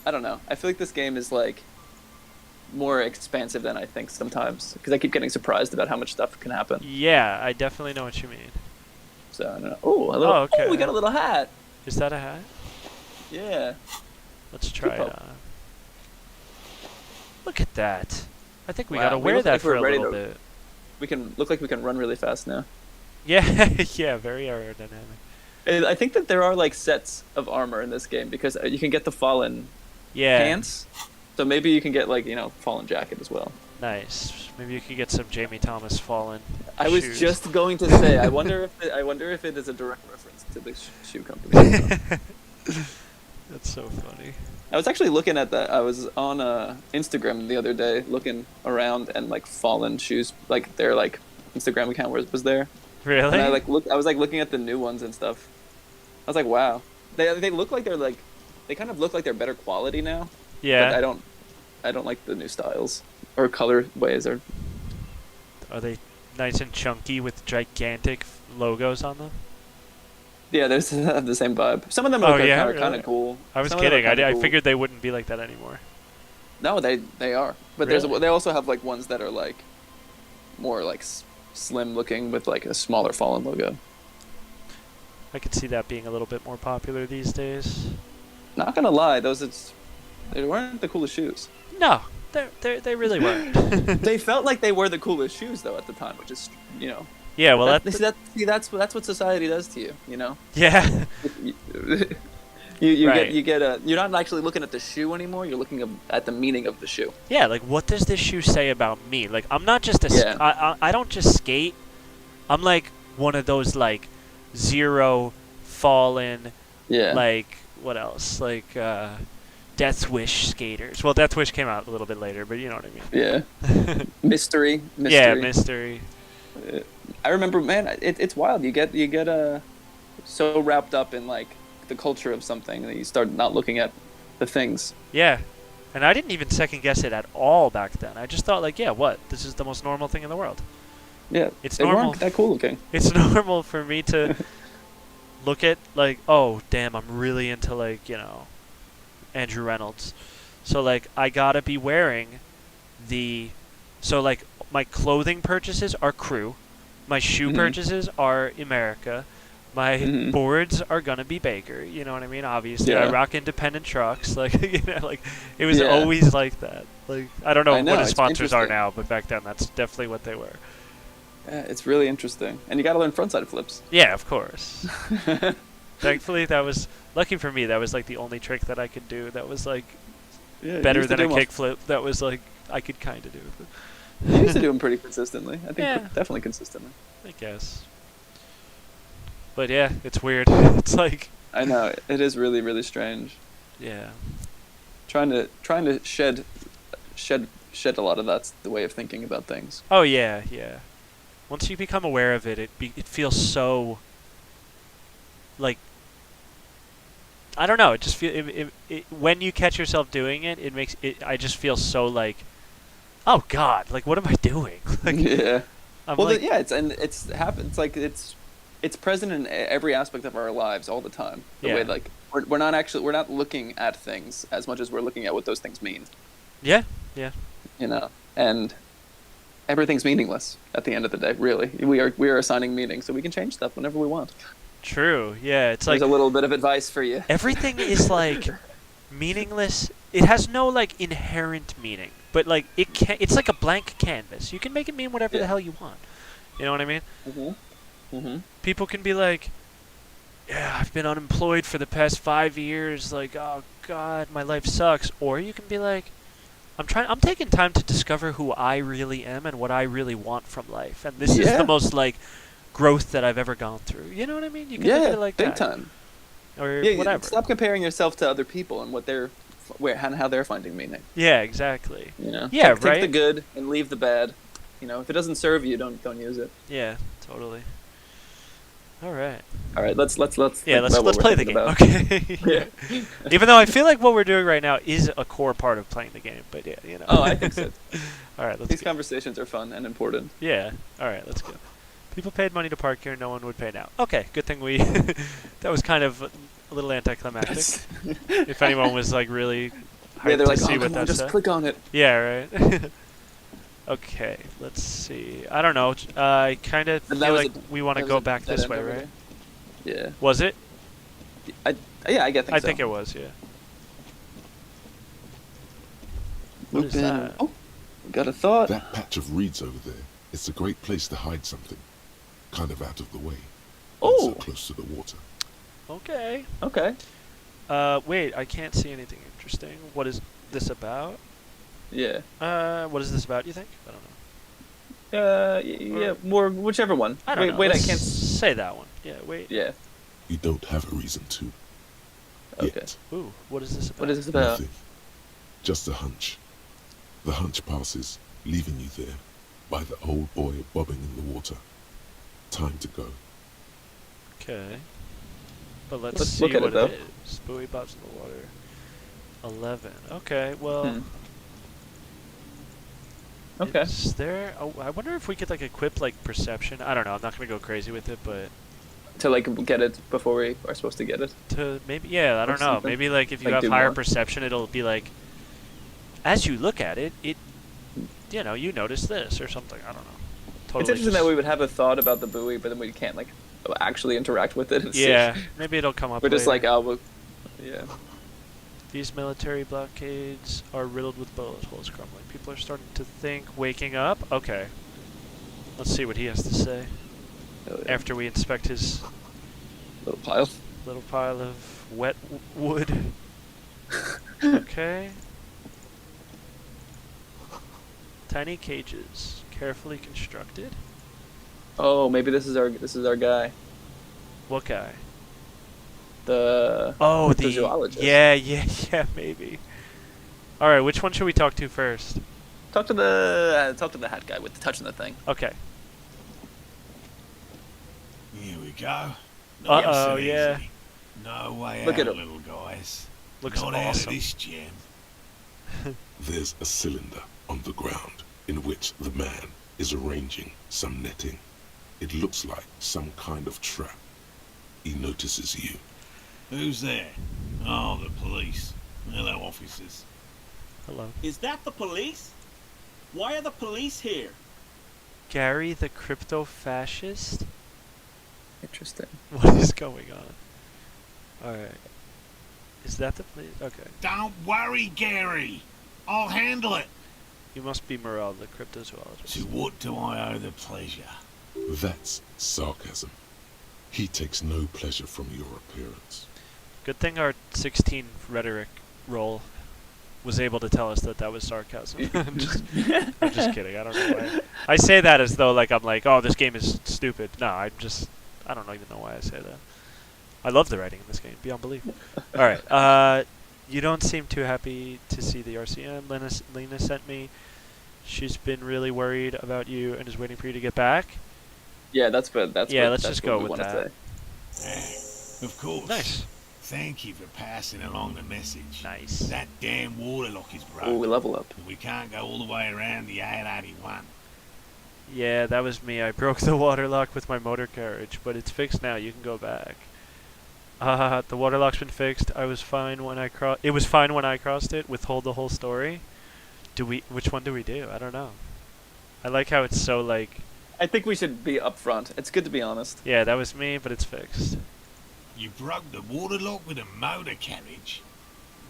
I don't know. I feel like this game is, like, more expansive than I think sometimes, because I keep getting surprised about how much stuff can happen. Yeah, I definitely know what you mean. So I don't know. Oh, okay. We got a little hat. Is that a hat? Yeah. Let's try it on. Look at that. I think we Wow, gotta we wear look that like for we're a ready little to- bit. We can look like we can run really fast now. Yeah, yeah, very aerodynamic. And I think that there are, like, sets of armor in this game, because you can get the fallen pants. So maybe you can get, like, fallen jacket as well. Nice. Maybe you could get some Jamie Thomas Fallen I was shoes. just going to say, I wonder if it is a direct reference to the shoe company. That's so funny. I was actually looking at that. I was on Instagram the other day, looking around, and, like, Fallen shoes, like, their, like, Instagram account was there. Really? And I was looking at the new ones and stuff. I was like, wow, they look like they they kind of look like they're better quality now. Yeah. But I don't like the new styles or color ways. Or Are they nice and chunky with gigantic logos on them? yeah, there's the same vibe. Some of them Oh, look yeah, kind really? of cool. I was Some of them are kidding. kinda I cool. figured they wouldn't be like that anymore. No, they are. But Really? they also have like ones that are like more like slim looking with like a smaller Fallen logo. I could see that being a little bit more popular these days. Not gonna lie, they weren't the coolest shoes. No, they really weren't. They felt like they were the coolest shoes though at the time, which is Yeah, well, that's what society does to you, you know. yeah. You Right. you're not actually looking at the shoe anymore. You're looking at the meaning of the shoe. Yeah, like, what does this shoe say about me? Like, I'm not just Yeah. I don't just skate. I'm like one of those, like, Zero, Fallen, Yeah. like, what else? Like, Death Wish skaters. Well, Death Wish came out a little bit later, but you know what I mean. Yeah. Mystery. Yeah, Mystery. I remember, man. It's wild. You get so wrapped up in like the culture of something that you start not looking at the things. Yeah. And I didn't even second guess it at all back then. I just thought, like, yeah, what? This is the most normal thing in the world. Yeah. It's they normal. weren't that cool looking. It's normal for me to look at, like, oh, damn, I'm really into, like, Andrew Reynolds. So, like, I gotta be wearing so, like, my clothing purchases are Crew. My shoe Mhm. purchases are America. My Mhm. boards are gonna be Baker. You know what I mean? Obviously, Yeah. I rock independent trucks. Like, like, it was Yeah. always like that. Like, I don't know I know, what his it's sponsors are interesting. now, but back then, that's definitely what they were. Yeah, it's really interesting, and you got to learn frontside flips. Yeah, of course. Thankfully, that was lucky for me. That was like the only trick that I could do. That was like Yeah, you better used to than a do 'em kickflip. That was like I could kind of do it. You used to do them pretty consistently. I think Yeah. definitely consistently. I guess. But yeah, it's weird. It's like I know it is really really strange. yeah, Trying to shed a lot of that's the way of thinking about things. oh yeah, yeah. Once you become aware of it, it feels so like I don't know. It just when you catch yourself doing it, it makes it. I just feel so like, oh God, like what am I doing? Like Yeah. I'm Well, like, yeah, it's happened. It's like it's present in every aspect of our lives all the time. The Yeah. way like we're not looking at things as much as we're looking at what those things mean. yeah, yeah. You know, and everything's meaningless at the end of the day. Really, we are assigning meaning, so we can change stuff whenever we want. True. Yeah, it's There's like a little bit of advice for you. everything is like meaningless. It has no like inherent meaning, but like it's like a blank canvas. You can make it mean whatever the Yeah. hell you want. You know what I mean? Mm-hmm. People can be like, yeah, I've been unemployed for the past 5 years. Like, oh God, my life sucks. Or you can be like, I'm taking time to discover who I really am and what I really want from life. And this is Yeah. the most like growth that I've ever gone through. You know what I mean? You can look at it like big that. time. Or Yeah, whatever. stop comparing yourself to other people and what they're and how they're finding meaning. Yeah, exactly. You know, Yeah, take right. the good and leave the bad. You know, if it doesn't serve you, don't use it. Yeah, totally. All right. All right, let's Yeah, think let's about what we're play the thinking game. about. Okay. Yeah. Even though I feel like what we're doing right now is a core part of playing the game, but yeah, you know. Oh, I think so. All right, let's These go. conversations are fun and important. Yeah. All right, let's go. People paid money to park here. No one would pay now. Okay, good thing we. That was kind of a little anticlimactic. If anyone was like really hyped Yeah, they're to like, see oh, what come on, that just said. click on it. Yeah, right. Okay, let's see. I don't know. I kind of And that feel was like we want to that go was a back dead this end way, over right? there. Yeah. Was it? Yeah, I get I so. think it was. Yeah. What is Loop in. that? Oh, we got a thought. That patch of reeds over there, it's a great place to hide something. Kind of out of the way. and so Oh. close to the water. Okay. Okay. Wait, I can't see anything interesting. What is this about? Yeah. What is this about, you think? I don't know. Yeah, more whichever one. I don't know. Wait, Let's I can't. say that one. Yeah, wait. Yeah. You don't have a reason to. Okay. Yet. Ooh, what is this about? What is this about? Nothing. Just a hunch. The hunch passes, leaving you there, by the old boy bobbing in the water. Time to go. Okay. But let's Let's see look at what it, though. it is. Buoy bobs in the water. 11. Okay, well... Okay. Is there... Oh, I wonder if we could, like, equip, like, perception. I don't know. I'm not going to go crazy with it, but... To, like, get it before we are supposed to get it. To maybe... Yeah, I Or don't know. something. Maybe, like, if you Like, have do higher more. perception, it'll be, like... As you look at it, you know, you notice this or something. I don't know. Totally It's interesting just- that we would have a thought about the buoy, but then we can't, like, actually interact with it. It's Yeah, just- maybe it'll come up We're just later. like, oh, well, yeah. These military blockades are riddled with bullet holes crumbling. People are starting to think, waking up. Okay. Let's see what he has to say Oh, yeah. after we inspect his Little pile. little pile of wet wood. Okay. Tiny cages, carefully constructed. Oh, maybe this is our guy. What guy? The Oh, the zoologist. Yeah, maybe. All right, which one should we talk to first? Talk to the hat guy with the touching the thing. Okay. Here we go. Uh-oh, Nice and yeah. easy. No way Look out, at him. little guys. Looks Not out of awesome. this gem. There's a cylinder on the ground in which the man is arranging some netting. It looks like some kind of trap. He notices you. Who's there? Oh, the police. Hello, officers. Hello. Is that the police? Why are the police here? Gary the crypto-fascist? Interesting. What is going on? Alright. Is that the place? Okay. Don't worry, Gary. I'll handle it. You must be Morel, the To cryptozoologist. what do I owe the pleasure? That's sarcasm. He takes no pleasure from your appearance. Good thing our 16 rhetoric roll was able to tell us that that was sarcasm. I'm just kidding. I don't know why. I say that as though like I'm like, oh, this game is stupid. No, I don't even know why I say that. I love the writing in this game, beyond belief. All right. You don't seem too happy to see the RCM. Lena sent me. She's been really worried about you and is waiting for you to get back. Yeah, that's good. Yeah, let's that's just what go we with wanna that. say. Of course. Nice. Thank you for passing along the message. Nice. That damn waterlock is broken. Oh, we level up. and we can't go all the way around the 881. Yeah, that was me. I broke the water lock with my motor carriage, but it's fixed now. You can go back. The water lock's been fixed. I was fine when I It was fine when I crossed it. Withhold the whole story. Which one do we do? I don't know. I like how it's so like. I think we should be upfront. It's good to be honest. Yeah, that was me, but it's fixed. You broke the waterlock with a motor carriage.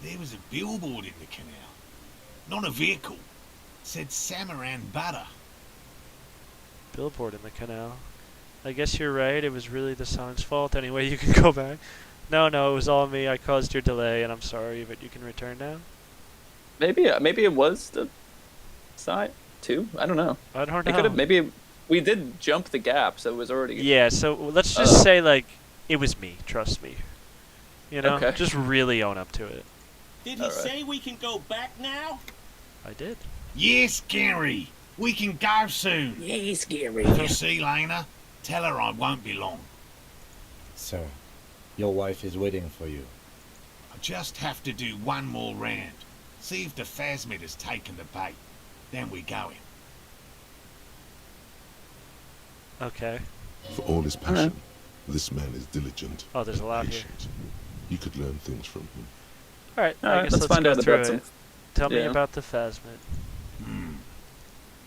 There was a billboard in the canal. Not a vehicle. It said Samaran Butter. Billboard in the canal. I guess you're right. It was really the song's fault. Anyway, you can go back. No, it was all me. I caused your delay, and I'm sorry, but you can return now. Maybe it was the side too. I don't know. I don't It could know. have. Maybe we did jump the gap, so it was already. Yeah, so let's just say, like, it was me. Trust me. You know? Okay. Just really own up to it. Did he Alright. say we can go back now? I did. Yes, Gary. We can go soon. Yes, Gary. You see, Lena? Tell her I won't be long. Sir, your wife is waiting for you. I just have to do one more round. See if the phasmid has taken the bait. Then we go in. Okay. For all his passion, this man is diligent Oh, there's and a lot here. patient. You could learn things from him. Alright, I Alright, guess let's find go out through about it. some. Tell me yeah. about the phasmid.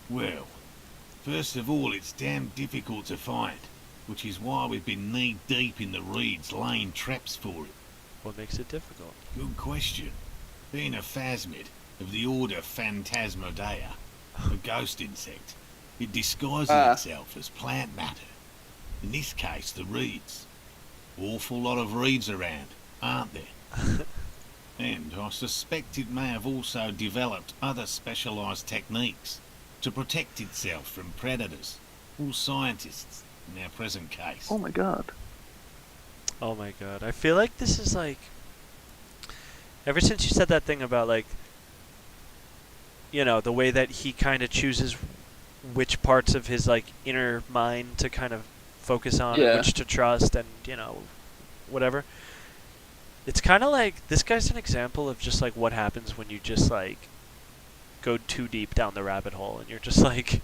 Well, first of all, it's damn difficult to find, which is why we've been knee-deep in the reeds laying traps for it. What makes it difficult? Good question. Being a phasmid of the order Phantasmodea, a ghost insect, it disguises itself as plant matter. In this case, the reeds. Awful lot of reeds around, aren't there? And I suspect it may have also developed other specialised techniques to protect itself from predators or scientists in our present case. Oh my god. Oh my god. I feel like this is like... Ever since you said that thing about, like, you know, the way that he kind of chooses which parts of his, like, inner mind to kind of focus on and Yeah. which to trust and, you know, whatever. It's kind of like this guy's an example of just like what happens when you just like go too deep down the rabbit hole, and you're just like,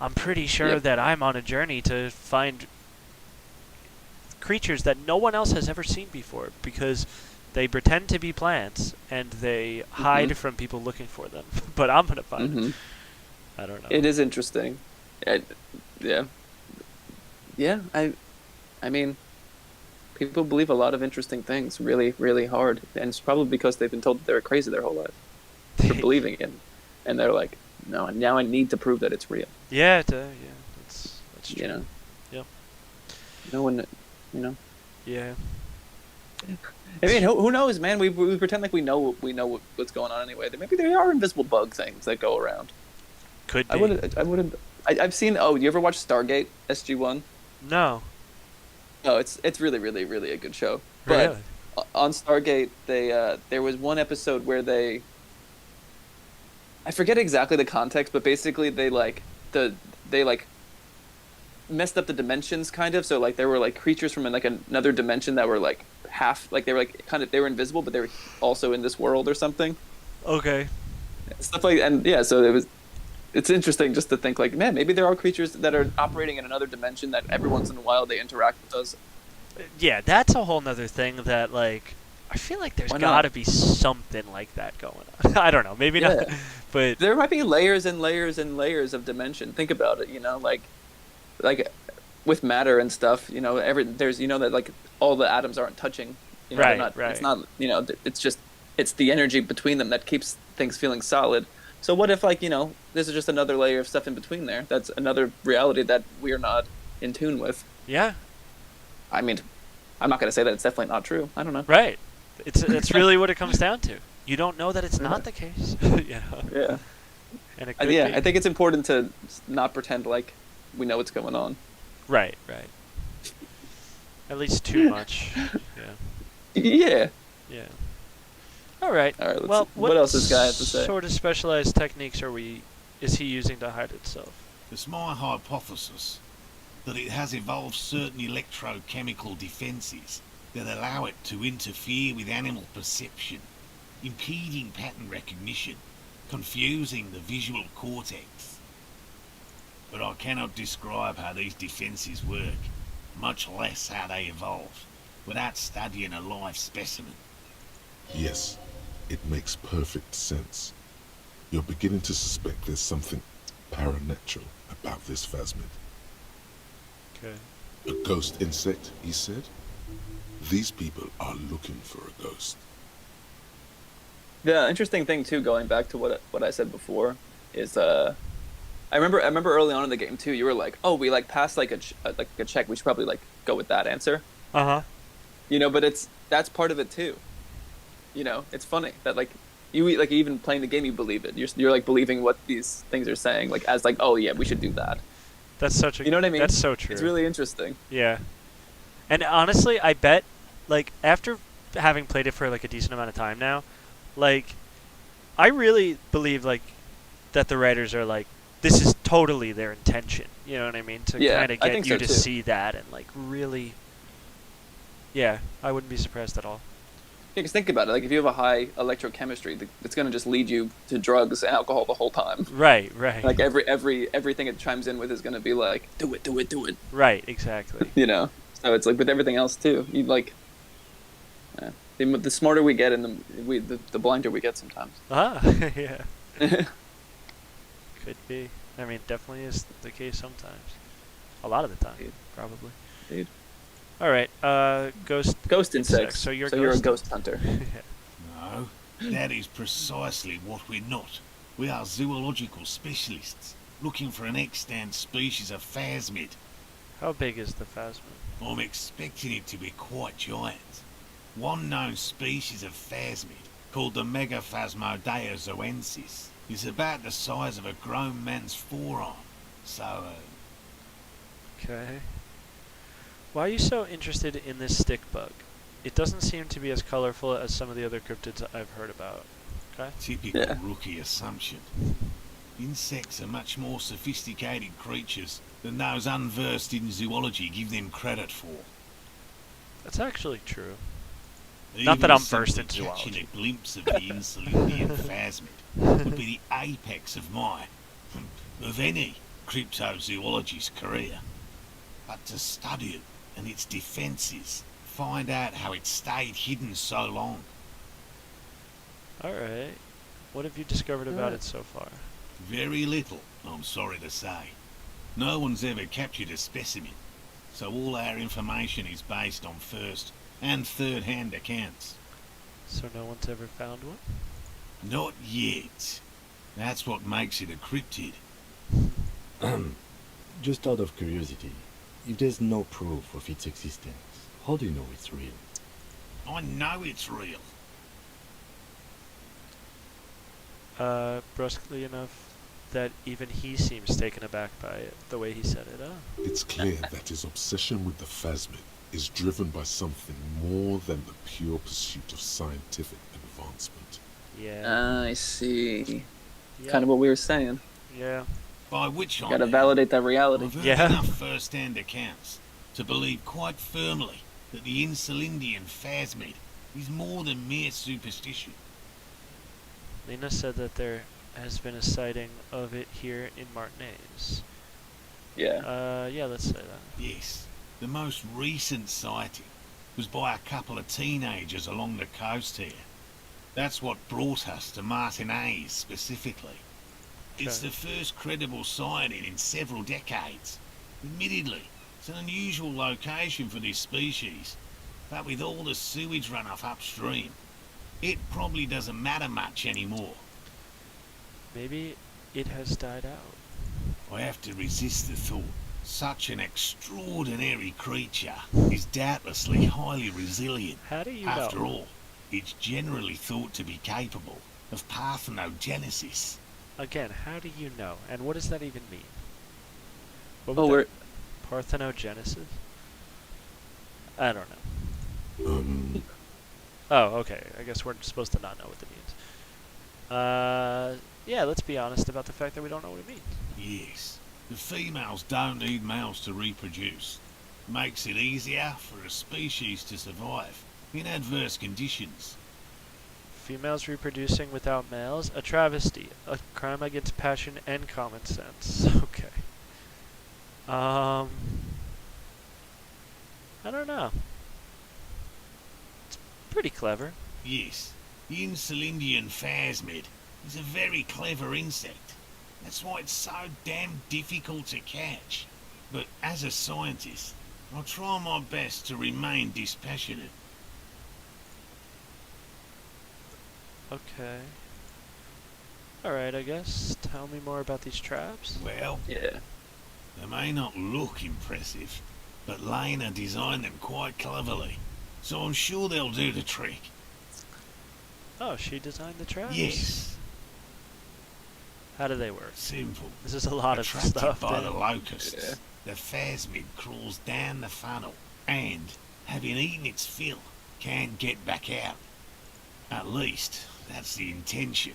I'm pretty sure that I'm on a journey to find creatures that no one else has ever seen before, because they pretend to be plants and they hide from people looking for them. But I'm gonna find them. I don't know. It is interesting. Yeah. I mean, people believe a lot of interesting things really, really hard, and it's probably because they've been told that they're crazy their whole life for believing it, and they're like, no, now I need to prove that it's real. Yeah, that's true. You know. Yep. No one, you know. Yeah. I mean, who knows, man? We pretend like we know what's going on anyway. Maybe there are invisible bug things that go around. Could be. I've seen. Oh, you ever watch Stargate SG-1? No. No, it's really, really, really a good show. Really? But on Stargate, there was one episode where I forget exactly the context, but basically they messed up the dimensions kind of. So like there were like creatures from like another dimension that were like half, like they were like they were invisible, but they were also in this world or something. Okay. Stuff like, and yeah, so it's interesting just to think like, man, maybe there are creatures that are operating in another dimension that every once in a while they interact with us. Yeah, that's a whole nother thing that like I feel like there's got to be something like that going on. I don't know, maybe not, but there might be layers and layers and layers of dimension. Think about it, you know, like with matter and stuff, you know, there's, you know, that like all the atoms aren't touching, you know, right. It's not, you know, it's the energy between them that keeps things feeling solid. So what if, like, you know, this is just another layer of stuff in between there? That's another reality that we're not in tune with. Yeah. I mean, I'm not going to say that it's definitely not true. I don't know. Right. It's really what it comes down to. You don't know that it's not the case. You know? Yeah. And it could be. I think it's important to not pretend like we know what's going on. Right. At least too much. Yeah. Yeah. All right. Well, what else this guy has to say? What sort of specialized techniques is he using to hide itself? It's my hypothesis that it has evolved certain electrochemical defenses that allow it to interfere with animal perception, impeding pattern recognition, confusing the visual cortex. But I cannot describe how these defenses work, much less how they evolve, without studying a live specimen. Yes, it makes perfect sense. You're beginning to suspect there's something paranatural about this phasmid. Okay. A ghost insect, he said? These people are looking for a ghost. The interesting thing too, going back to what I said before, is I remember early on in the game too, you were like, oh, we like passed like a check, we should probably like go with that answer. You know, but that's part of it too. You know, it's funny that like you even playing the game, you believe it. You're like believing what these things are saying, like as like, oh yeah, we should do that. That's such a, you know what I mean? That's so true. It's really interesting. Yeah. And honestly, I bet, like, after having played it for, like, a decent amount of time now, like, I really believe, like, that the writers are, like, this is totally their intention. You know what I mean? To kind of get you to see that and, like, really... Yeah, I wouldn't be surprised at all. Yeah, because think about it. Like, if you have a high electrochemistry, it's going to just lead you to drugs and alcohol the whole time. Right. Like, everything it chimes in with is going to be like, do it. Right, exactly. You know? So it's like with everything else, too. You like... the smarter we get, and the blinder we get sometimes. Yeah. Could be. I mean, definitely is the case sometimes. A lot of the time, probably. Dude. All right, ghost insects. So you're a ghost hunter. No, that is precisely what we're not. We are zoological specialists, looking for an extant species of phasmid. How big is the phasmid? I'm expecting it to be quite giant. One known species of phasmid, called the Megaphasmodea zoensis, is about the size of a grown man's forearm. So, Okay. Why are you so interested in this stick bug? It doesn't seem to be as colorful as some of the other cryptids I've heard about. Okay. Typical rookie assumption. Insects are much more sophisticated creatures than those unversed in zoology give them credit for. That's actually true. Even Not that I'm simply versed in catching zoology. a glimpse of the Insulindian phasmid would be the apex of any cryptozoologist's career. But to study it and its defences, find out how it stayed hidden so long. Alright. What have you discovered about it so far? Very little, I'm sorry to say. No one's ever captured a specimen, so all our information is based on first and third-hand accounts. So no one's ever found one? Not yet. That's what makes it a cryptid. Just out of curiosity, if there's no proof of its existence, how do you know it's real? I know it's real. Brusquely enough that even he seems taken aback by it, the way he said it. It's clear that his obsession with the phasmid is driven by something more than the pure pursuit of scientific advancement. Yeah. I see. Yeah. Kind of what we were saying. Yeah. By which I Gotta mean, validate that reality. I've heard Yeah. enough first-hand accounts to believe quite firmly that the Insulindian phasmid is more than mere superstition. Lena said that there has been a sighting of it here in Martinez. Yeah. Yeah, let's say that. Yes, the most recent sighting was by a couple of teenagers along the coast here. That's what brought us to Martinez specifically. It's Okay. the first credible sighting in several decades. Admittedly, it's an unusual location for this species, but with all the sewage runoff upstream, it probably doesn't matter much anymore. Maybe it has died out. I have to resist the thought. Such an extraordinary creature is doubtlessly highly resilient. How do you After know? all, it's generally thought to be capable of parthenogenesis. Again, how do you know? And what does that even mean? What Oh, would we're that- Parthenogenesis? I don't know. Oh, okay. I guess we're supposed to not know what it means. Yeah, let's be honest about the fact that we don't know what it means. Yes, the females don't need males to reproduce. Makes it easier for a species to survive in adverse conditions. Females reproducing without males? A travesty. A crime against passion and common sense. Okay. I don't know. It's pretty clever. Yes, the Insulindian phasmid is a very clever insect. That's why it's so damn difficult to catch. But as a scientist, I'll try my best to remain dispassionate. Okay. Alright, I guess. Tell me more about these traps. Well, yeah. they may not look impressive, but Lena designed them quite cleverly, so I'm sure they'll do the trick. Oh, she designed the traps? Yes, How do they work? simple. This is a lot of Attracted stuff. by Dan. the locusts, the phasmid crawls down the funnel and, having eaten its fill, can't get back out. At least, that's the intention.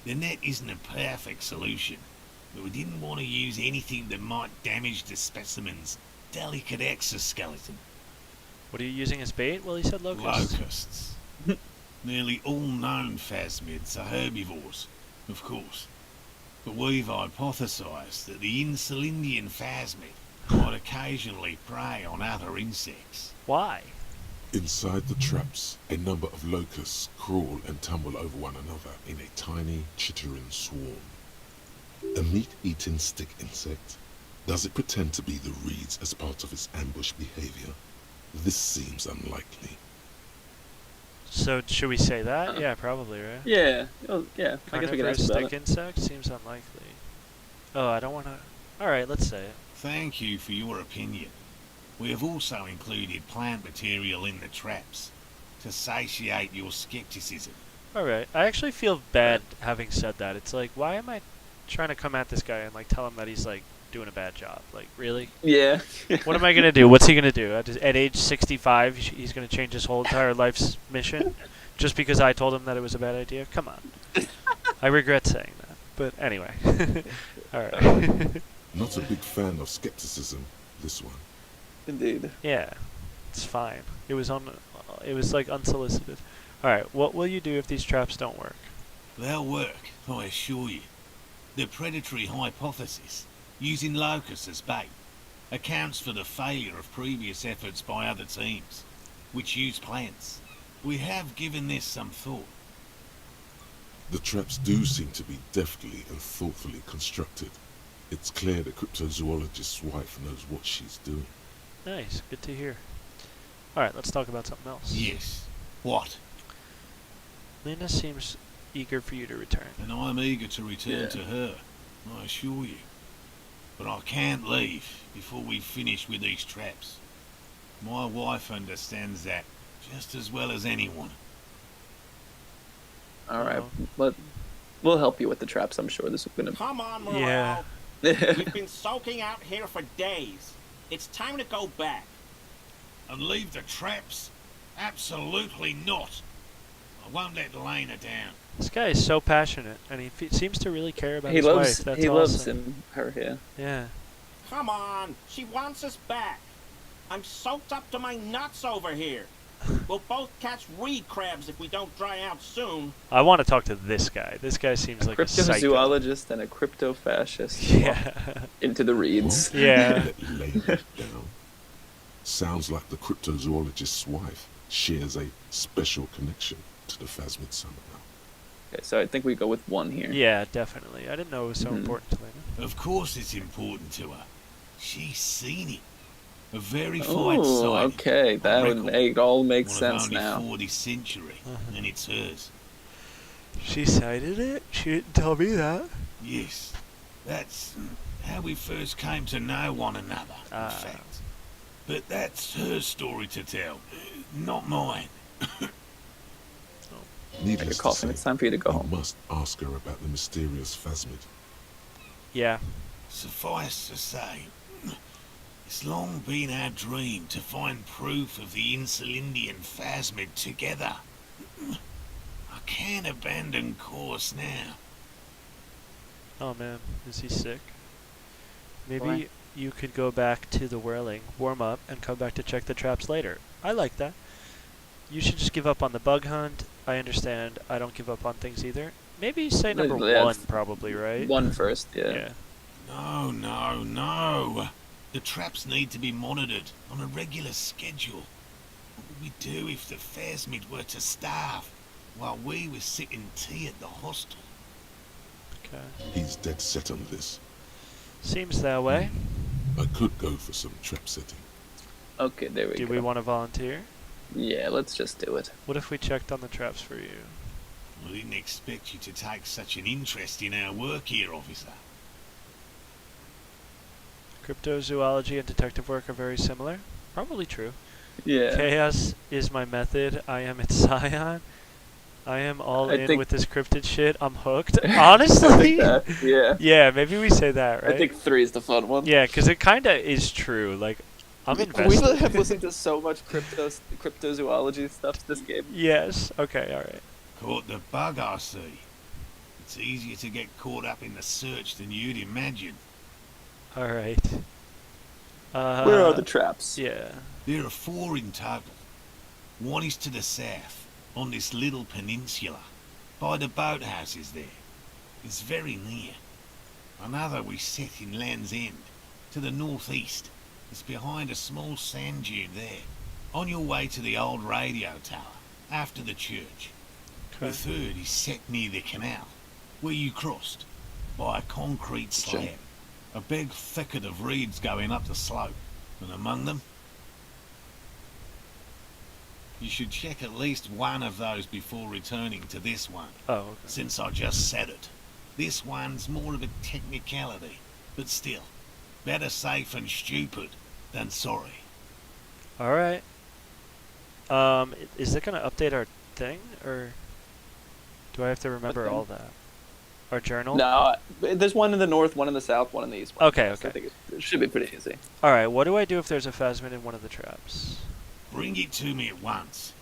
The net isn't a perfect solution, but we didn't want to use anything that might damage the specimen's delicate exoskeleton. What are you using as bait? Well, he said locusts. Locusts. Nearly all known phasmids are herbivores, of course. But we've hypothesized that the Insulindian phasmid might occasionally prey on other insects. Why? Inside the traps, a number of locusts crawl and tumble over one another in a tiny, chittering swarm. A meat-eating stick insect? Does it pretend to be the reeds as part of its ambush behavior? This seems unlikely. So, should we say that? Yeah, probably, right? Yeah. Oh, yeah. I guess we can Carnivorous ask about stick it. insect seems unlikely. Oh, I don't want to... Alright, let's say it. Thank you for your opinion. We have also included plant material in the traps to satiate your skepticism. Alright, I actually feel bad having said that. It's like, why am I trying to come at this guy and like tell him that he's like doing a bad job? Like, really? Yeah. What am I gonna do? What's he gonna do? At age 65, he's gonna change his whole entire life's mission just because I told him that it was a bad idea? Come on. I regret saying that. But anyway. Alright. Not a big fan of skepticism, this one. Indeed. Yeah. It's fine. It was like unsolicited. All right. What will you do if these traps don't work? They'll work, I assure you. The predatory hypothesis, using locusts as bait, accounts for the failure of previous efforts by other teams, which use plants. We have given this some thought. The traps do seem to be deftly and thoughtfully constructed. It's clear the cryptozoologist's wife knows what she's doing. Nice. Good to hear. All right. Let's talk about something else. Yes. What? Lena seems eager for you to return. And I'm eager to return to her, I assure you. But I can't leave before we've finished with these traps. My wife understands that just as well as anyone. All right, but we'll help you with the traps. I'm sure this is gonna. Come on, Morale. Yeah. We've been soaking out here for days. It's time to go back. And leave the traps? Absolutely not. I won't let Lena down. This guy is so passionate, and he seems to really care about He his loves. wife. That's He awesome. loves him. Her. Yeah. Yeah. Come on. She wants us back. I'm soaked up to my nuts over here. We'll both catch reed crabs if we don't dry out soon. I want to talk to this guy. This guy seems like a psycho. Cryptozoologist and a crypto-fascist. Yeah. Into the reeds. What? Yeah. Let Lena down. Sounds like the cryptozoologist's wife shares a special connection to the Phasmid somehow. Okay, so I think we go with one here. Yeah, definitely. I didn't know it was so important to Lena. Of course it's important to her. She's seen it. A very fine Oh, sight. okay. That would make all make One sense of only now. 40th century, and it's hers. She cited it? She didn't tell me that. Yes, that's how we first came to know one another, in fact. But that's her story to tell, not mine. Needless a cough, to say, and it's time for you to go we home. must ask her about the mysterious Phasmid. Yeah. Suffice to say, it's long been our dream to find proof of the Insulindian Phasmid together. I can't abandon course now. Oh man, is he sick? Maybe Why? you could go back to the whirling, warm up, and come back to check the traps later. I like that. You should just give up on the bug hunt. I understand. I don't give up on things either. Maybe say number Yeah, one, probably, right? One first, yeah. Yeah. No, no, no. The traps need to be monitored on a regular schedule. What would we do if the Phasmid were to starve while we were sipping tea at the hostel? Okay. He's dead set on this. Seems that way. I could go for some trap setting. Okay, there we Do go. we want to volunteer? Yeah, let's just do it. What if we checked on the traps for you? I didn't expect you to take such an interest in our work here, officer. Cryptozoology and detective work are very similar. Probably true. Yeah. Chaos is my method. I am its scion. I am all I in think- with this cryptid shit. I'm hooked. Honestly? Yeah. Yeah, maybe we say that, right? I think 3 is the fun one. Yeah, because it kind of is true. Like, I'm We invested. have listened to so much cryptozoology stuff this game. Yes. Okay. All right. Caught the bug, I see. It's easier to get caught up in the search than you'd imagine. All right. Where are the traps? Yeah. There are 4 in total. One is to the south, on this little peninsula, by the boathouses there. It's very near. Another we set in Land's End, to the northeast. It's behind a small sand dune there, on your way to the old radio tower, after the church. Okay. The third is set near the canal, where you crossed, by a concrete slab. A big thicket of reeds going up the slope, and among them... You should check at least one of those before returning to this one, Oh. Okay. since I just said it. This one's more of a technicality, but still, better safe and stupid than sorry. All right. Is it gonna update our thing, or do I have to remember all that? Our journal? No, there's one in the north, one in the south, one in the east. One in the Okay, west. okay. I think it should be pretty easy. All right. What do I do if there's a Phasmid in one of the traps? Bring it to me at once.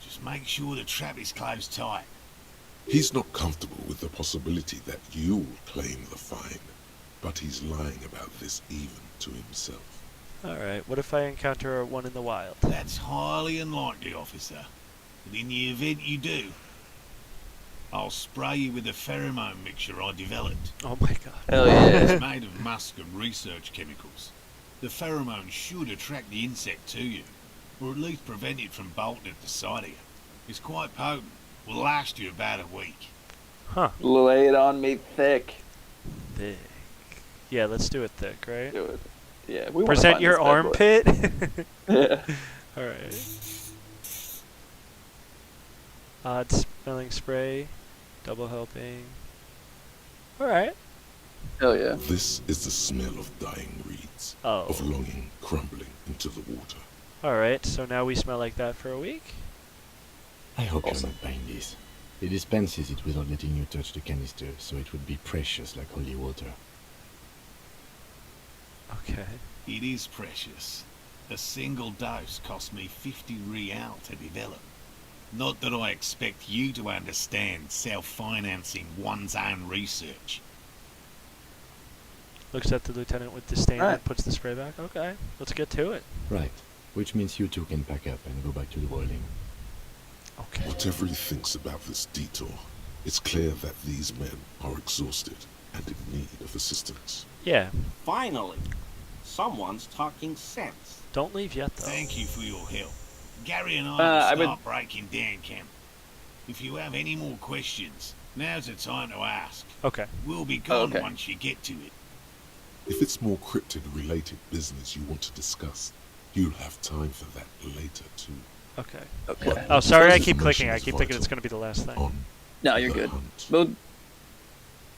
Just make sure the trap is closed tight. He's not comfortable with the possibility that you'll claim the find, but he's lying about this even to himself. Alright, what if I encounter one in the wild? That's highly unlikely, officer. But in the event you do, I'll spray you with a pheromone mixture I developed. Oh my god. Hell yeah. It's made of musk and research chemicals. The pheromone should attract the insect to you, or at least prevent it from bolting at the sight of you. It's quite potent. Will last you about a week. Huh. Lay it on me thick. Thick. Yeah, let's do it thick, right? Do it. Yeah, we wanna Present find your this bad boy. armpit? Yeah. Alright. Odd smelling spray. Double helping. Alright. Hell yeah. This is the smell of dying reeds, Oh. of longing crumbling into the water. Alright, so now we smell like that for a week? I hope Awesome. you're not buying this. It dispenses it without letting you touch the canister, so it would be precious like holy water. Okay. It is precious. A single dose cost me 50 real to develop. Not that I expect you to understand self-financing one's own research. Looks at the lieutenant with disdain Alright. and puts the spray back. Okay, let's get to it. Right. Which means you two can pack up and go back to the boiling. Okay. Whatever he thinks about this detour, it's clear that these men are exhausted and in need of assistance. Yeah, Finally, someone's talking sense. don't leave yet though. Thank you for your help. Gary and I I will would- start breaking down camp. If you have any more questions, now's the time to ask. Okay. We'll be gone Okay. once you get to it. If it's more cryptid-related business you want to discuss, you'll have time for that later too. Okay. Okay. Oh, sorry, I This keep information clicking. I is keep thinking vital it's going to be the last thing. On No, you're the good. hunt.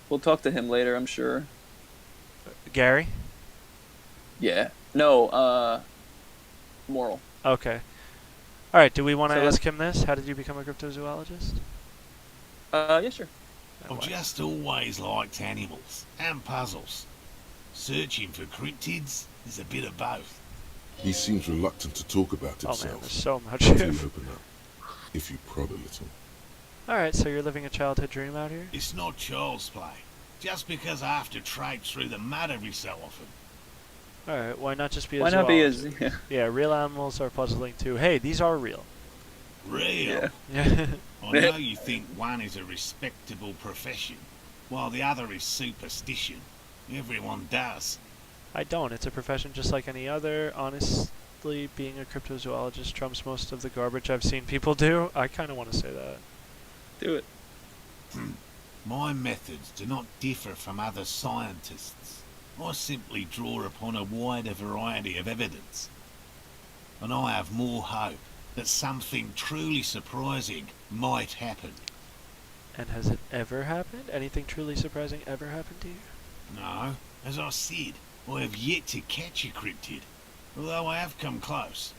We'll talk to him later, I'm sure. Gary? Yeah. No, Moral. Okay. Alright, do we want to So let's- ask him this? How did you become a cryptozoologist? Yeah, sure. And I've why? just always liked animals and puzzles. Searching for cryptids is a bit of both. He seems reluctant to talk about Oh man, himself. there's so much. Until you open up. If you prod a little. Alright, so you're living a childhood dream out here? It's not child's play. Just because I have to traipse through the mud every so often. Alright, why not just be a Why not be a zoologist? yeah. Yeah, real animals are puzzling too. Hey, these are real. Real. Yeah. Yeah. I know you think one is a respectable profession, while the other is superstition. Everyone does. I don't. It's a profession just like any other. Honestly, being a cryptozoologist trumps most of the garbage I've seen people do. I kind of want to say that. Do it. My methods do not differ from other scientists. I simply draw upon a wider variety of evidence. And I have more hope that something truly surprising might happen. And has it ever happened? Anything truly surprising ever happened to you? No, as I said, I have yet to catch a cryptid, although I have come close.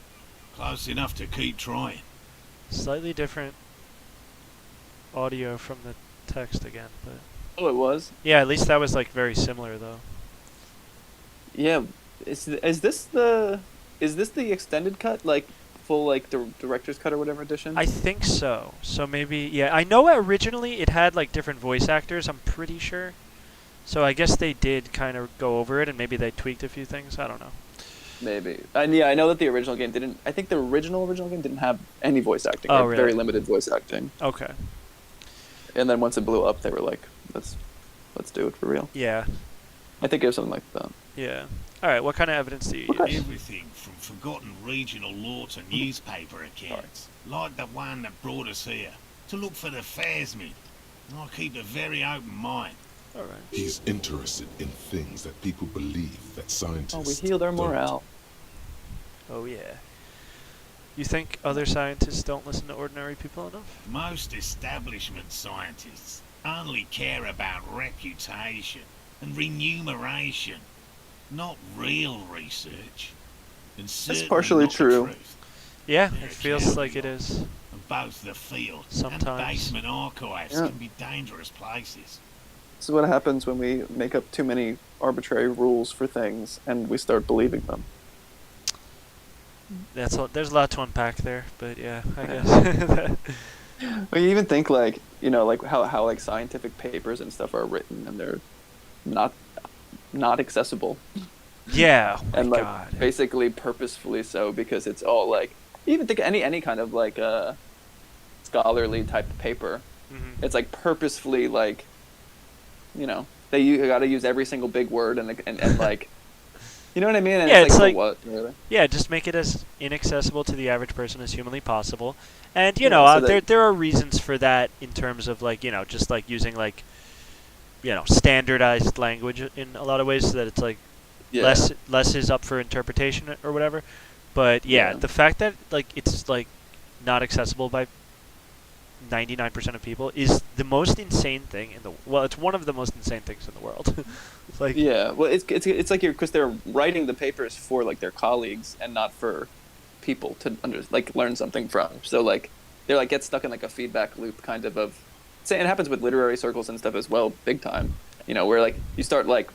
Close enough to keep trying. Slightly different audio from the text again, but Oh, it was? yeah, at least that was like very similar though. Yeah. Is this the extended cut? Like, full, like, director's cut or whatever edition? I think so. So maybe, yeah, I know originally it had like different voice actors, I'm pretty sure. So I guess they did kind of go over it and maybe they tweaked a few things. I don't know. Maybe. And yeah, I know that the original game didn't... I think the original game didn't have any voice acting. Oh, like, really? Very limited voice acting. Okay. And then once it blew up, they were like, let's do it for real. Yeah. I think it was something like that. Yeah. All right. What kind of evidence do you Okay. use? Everything from forgotten regional lore to newspaper accounts, like the one that brought us here, to look for the Phasmid. I keep a very open mind. All right. He's interested in things that people believe that scientists Oh, we healed our don't. morale. Oh yeah. You think other scientists don't listen to ordinary people enough? Most establishment scientists only care about reputation and remuneration, not real research. And certainly partially not the true. truth. Yeah, They're it feels like it trivial. is. And both the field Sometimes. and basement archives Yeah. can be dangerous places. This is what happens when we make up too many arbitrary rules for things and we start believing them. There's a lot to unpack there, but yeah, I guess. Well, you even think like, you know, like how like scientific papers and stuff are written and they're not accessible. Yeah, oh my and like God. basically purposefully so, because it's all like, even think any kind of like scholarly type of paper, it's like purposefully like, you got to use every single big word and like, you know what I mean? And Yeah, it's it's like, like, for what, really? yeah, just make it as inaccessible to the average person as humanly possible. And, So there are reasons for that in terms of, like, just, like, using, like, standardized language in a lot of ways so that it's, like, Yeah. less is up for interpretation or whatever. But, yeah, the fact that, like, it's, like, not accessible by 99% of people is the most insane thing it's one of the most insane things in the world. It's like, yeah, well, it's like because they're writing the papers for like their colleagues and not for people to learn something from. So like they're like get stuck in like a feedback loop kind of say it happens with literary circles and stuff as well, big time. Where like you start like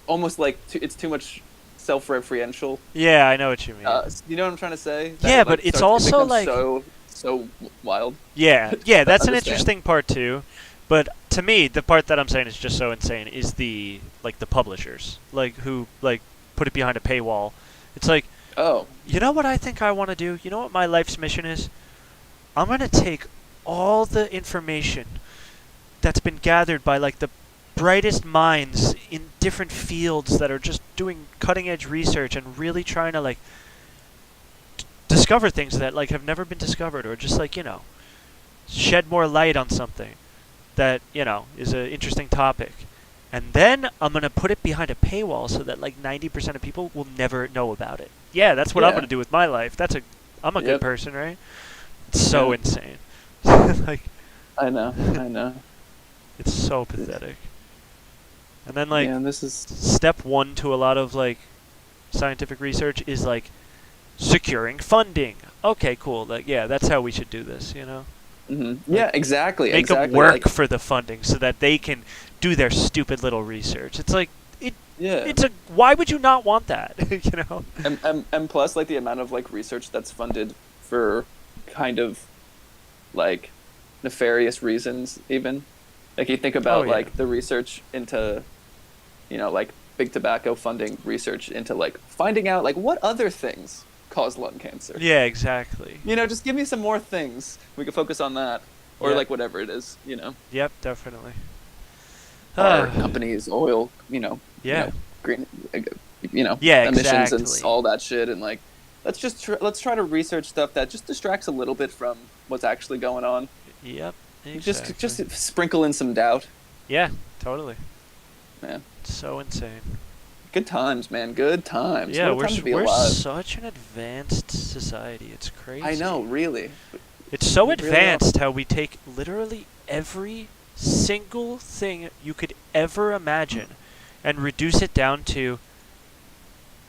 almost like it's too much self-referential. yeah, I know what you mean. You know what I'm trying to say? Yeah, but it's also like so wild. Yeah, that's an Understand. interesting part too. But to me, the part that I'm saying is just so insane is the publishers, like who like put it behind a paywall. It's like, oh, you know what I think I want to do? You know what my life's mission is? I'm gonna take all the information that's been gathered by like the brightest minds in different fields that are just doing cutting edge research and really trying to like discover things that like have never been discovered, or just like shed more light on something that is an interesting topic, and then I'm gonna put it behind a paywall so that like 90% of people will never know about it. Yeah, that's what I'm gonna do with my life. I'm a good person, right? It's so insane. Like, I know. It's so pathetic. And then like, this is step one to a lot of like scientific research is like securing funding. Okay, cool. Like, yeah, that's how we should do this, Mm-hmm. Yeah, exactly. Make them work for the funding so that they can do their stupid little research. It's like, why would you not want that? And plus, like, the amount of like research that's funded for kind of like nefarious reasons, even like you think about like the research into like big tobacco funding research into like finding out like what other things cause lung cancer. Yeah, exactly. Just give me some more things. We could focus on that, or like whatever it is. Yep, definitely. Our companies, oil. Green. Emissions and all that shit, and like, let's try to research stuff that just distracts a little bit from what's actually going on. Yep. Exactly. Just sprinkle in some doubt. Yeah, totally. Man. So insane. Good times, man. Good times. Yeah, we're such an advanced society. It's crazy. I know, really. It's so advanced how we take literally every single thing you could ever imagine and reduce it down to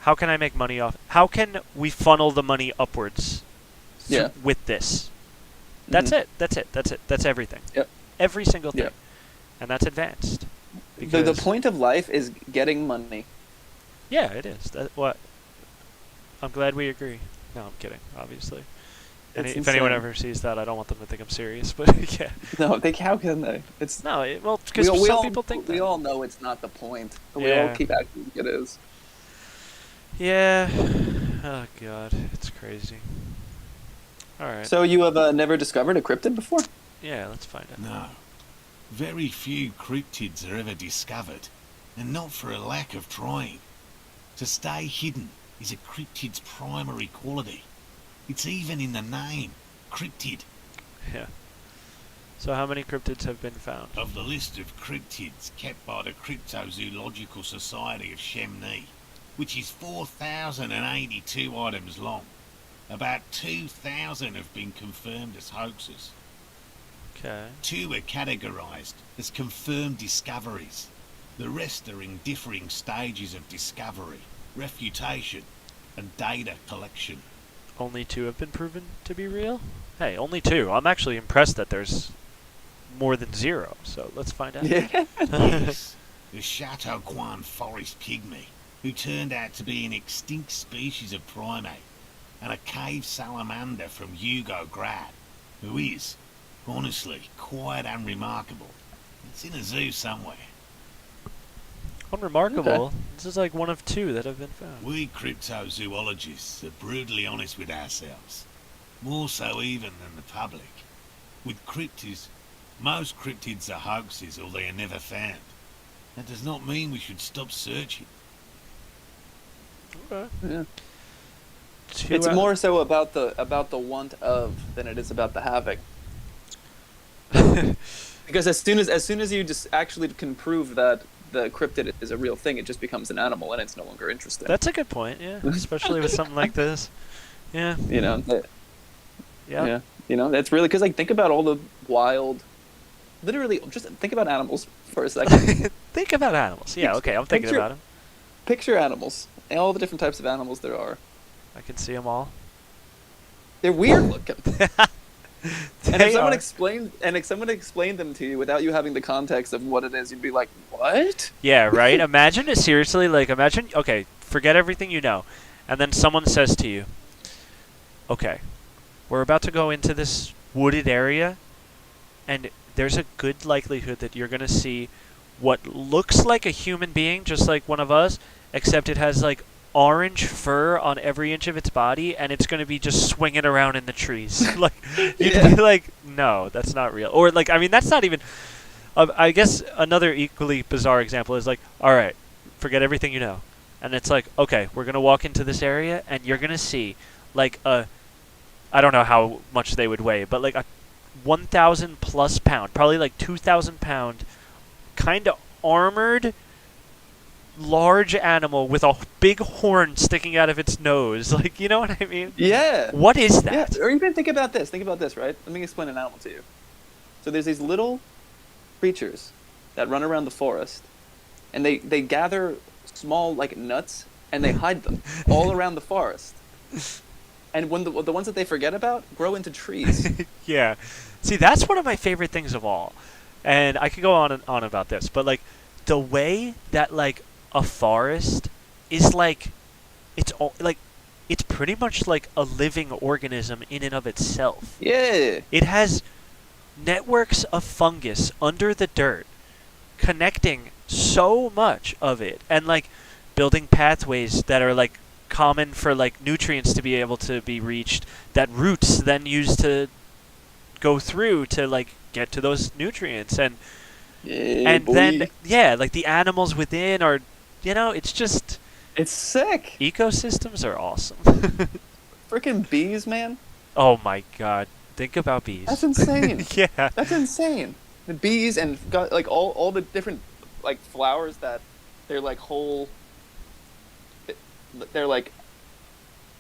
how can I make money off? How can we funnel the money upwards with this? That's it. That's everything. Yep. Every single thing. Yep. And that's advanced. The point of life is getting money. Yeah, it is. I'm glad we agree. No, I'm kidding, obviously. And if anyone ever sees that, I don't want them to think I'm serious, but yeah. No, how can they? It's because some people think that. We all know it's not the point. We all keep acting like it is. Yeah. Oh, God. It's crazy. All right. So you have never discovered a cryptid before? Yeah, let's find out. No. Very few cryptids are ever discovered, and not for a lack of trying. To stay hidden is a cryptid's primary quality. It's even in the name, cryptid. Yeah. So how many cryptids have been found? Of the list of cryptids kept by the Cryptozoological Society of Chemney, which is 4,082 items long, about 2,000 have been confirmed as hoaxes. Okay. 2 are categorised as confirmed discoveries. The rest are in differing stages of discovery, refutation, and data collection. Only 2 have been proven to be real? Hey, only 2. I'm actually impressed that there's more than 0, so let's find out. Yes, the Chateauguin forest pygmy, who turned out to be an extinct species of primate, and a cave salamander from Yugograd, who is, honestly, quite unremarkable. It's in a zoo somewhere. Unremarkable. Okay. This is like one of 2 that have been found. We cryptozoologists are brutally honest with ourselves. More so even than the public. With cryptids, most cryptids are hoaxes or they are never found. That does not mean we should stop searching. Okay. Yeah. 2 It's out- more so about the want of than it is about the having. Because as soon as you just actually can prove that the cryptid is a real thing, it just becomes an animal and it's no longer interesting. That's a good point, yeah. Especially with something like this. Yeah. You know. Yeah. Yeah. You know, that's really because like think about all the wild. Literally, just think about animals for a second. Think about animals. Yeah, okay, I'm thinking Picture- about them. Picture animals and all the different types of animals there are. I can see them all. They're weird looking. And They if someone are. explained them to you without you having the context of what it is, you'd be like, "What?" Yeah, right? Imagine it seriously, like, imagine, okay, forget everything you know. And then someone says to you, okay, we're about to go into this wooded area, and there's a good likelihood that you're going to see what looks like a human being, just like one of us, except it has, like, orange fur on every inch of its body, and it's going to be just swinging around in the trees. Like, you'd Yeah. be like, no, that's not real. Or, like, I mean, that's not even... I guess another equally bizarre example is like, all right, forget everything you know. And it's like, okay, we're going to walk into this area, and you're going to see, like, I don't know how much they would weigh, but like a 1,000 plus pound, probably like 2,000 pound, kind of armored, large animal with a big horn sticking out of its nose. Like, you know what I mean? Yeah. What is Yeah. that? Or even think about this. Think about this, right? Let me explain an animal to you. So there's these little creatures that run around the forest, and they gather small like nuts and they hide them all around the forest. And when the ones that they forget about grow into trees. Yeah. See, that's one of my favorite things of all. And I could go on and on about this, but like the way that like a forest is like it's all like it's pretty much like a living organism in and of itself. Yeah. It has networks of fungus under the dirt connecting so much of it and like building pathways that are like common for like nutrients to be able to be reached that roots then use to go through to like get to those nutrients and Boy. then yeah, like the animals within are, you know, it's just It's sick. ecosystems are awesome. Freaking bees, man. Oh my god, think about bees. That's insane. Yeah. That's insane. The bees and got like all the different like flowers that they're like whole. They're like.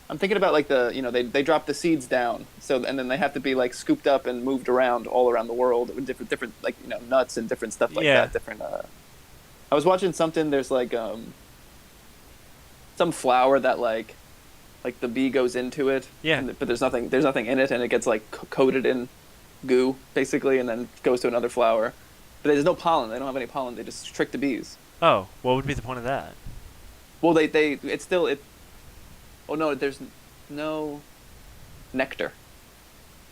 I'm thinking about like the they drop the seeds down and then they have to be like scooped up and moved around all around the world with different like nuts and different stuff like Yeah. that. Different. I was watching something. There's like some flower that like the bee goes into it. Yeah. But there's nothing in it and it gets like coated in goo basically and then goes to another flower. But there's no pollen. They don't have any pollen. They just trick the bees. Oh, what would be the point of that? Well, it's still it. Oh no, there's no nectar.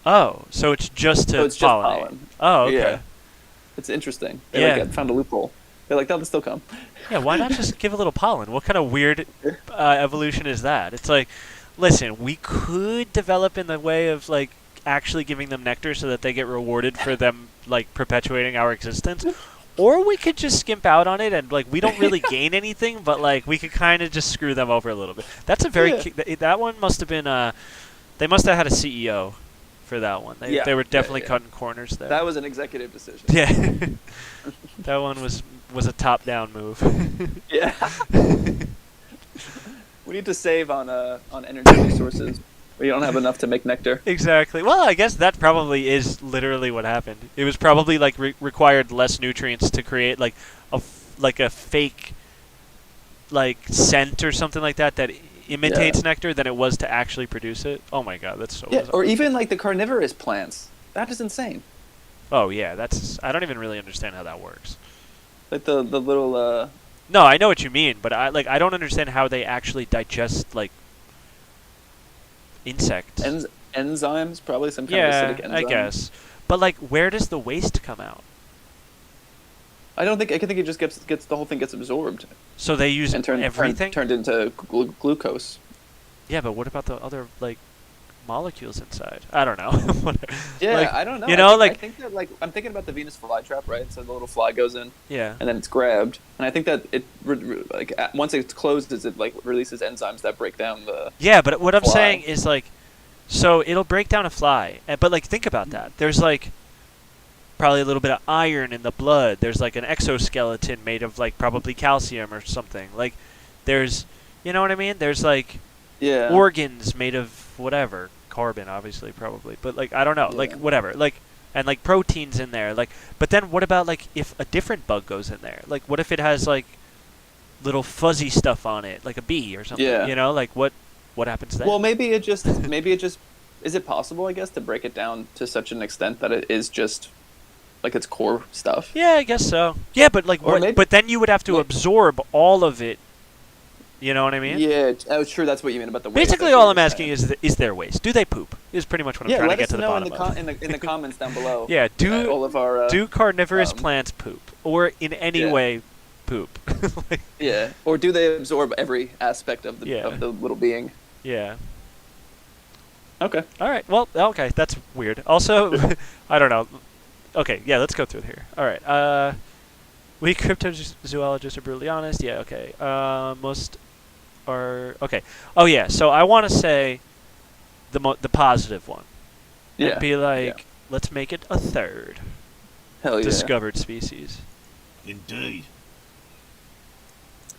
Oh, so it's just to So it's just pollinate. pollen. Oh, okay. Yeah. It's interesting. They Yeah. like found a loophole. They're like, that'll still come. Yeah, why not just give a little pollen? What kind of weird evolution is that? It's like, listen, we could develop in the way of like actually giving them nectar so that they get rewarded for them like perpetuating our existence, or we could just skimp out on it and like we don't really gain anything, but like we could kind of just screw them over a little bit. That's a very that one must have been they must have had a CEO for that one. They were definitely cutting corners there. That was an executive decision. Yeah. That one was a top-down move. Yeah. We need to save on energy resources. We don't have enough to make nectar. Exactly. Well, I guess that probably is literally what happened. It was probably like required less nutrients to create like a fake like scent or something like that imitates nectar than it was to actually produce it. Oh my god, that's so bizarre. Or even like the carnivorous plants. That is insane. Oh yeah, I don't even really understand how that works. Like the little No, I know what you mean, but I don't understand how they actually digest like insects. enzymes, probably some kind of acidic enzyme. I guess. But like, where does the waste come out? I don't think. I think it just gets the whole thing gets absorbed So they use and everything? turned into glucose. Yeah, but what about the other, like, molecules inside? I don't know. Yeah, like, I don't know. You know, I think that, like, I'm thinking about the Venus flytrap, right? So the little fly goes in, yeah. and then it's grabbed, and I think that it like once it's closed, it like releases enzymes that break down the. Yeah, but what I'm fly. saying is, like, so it'll break down a fly, but, like, think about that. There's, like, probably a little bit of iron in the blood. There's, like, an exoskeleton made of, like, probably calcium or something. Like, there's, you know what I mean? There's, like, organs made of whatever, carbon, obviously, probably, but, like, I don't know, like, whatever, like, and, like, proteins in there, like, but then what about, like, if a different bug goes in there? Like, what if it has, like, little fuzzy stuff on it, like a bee or something? Yeah. You know, like, what happens then? Well, maybe it just is it possible, I guess, to break it down to such an extent that it is just like its core stuff? Yeah, I guess so. Yeah, but, like, but then you would have to absorb all of it. You know what I mean? Yeah, oh, sure. That's what you mean about the waste. Basically, all I'm asking is there waste? Do they poop? Is pretty much what I'm trying to get to the bottom of. In the comments down below. Yeah, all of our do carnivorous plants poop, or in any way poop? Like, yeah, or do they absorb every aspect of the little being? Yeah. Okay. All right. Well, okay, that's weird. Also, I don't know. Okay, yeah, let's go through here. All right. We cryptozoologists are brutally honest. Yeah. Okay. Most are okay. Oh yeah. So I want to say the positive one. Yeah. And be like, let's make it a third. Hell yeah. Discovered species. Indeed.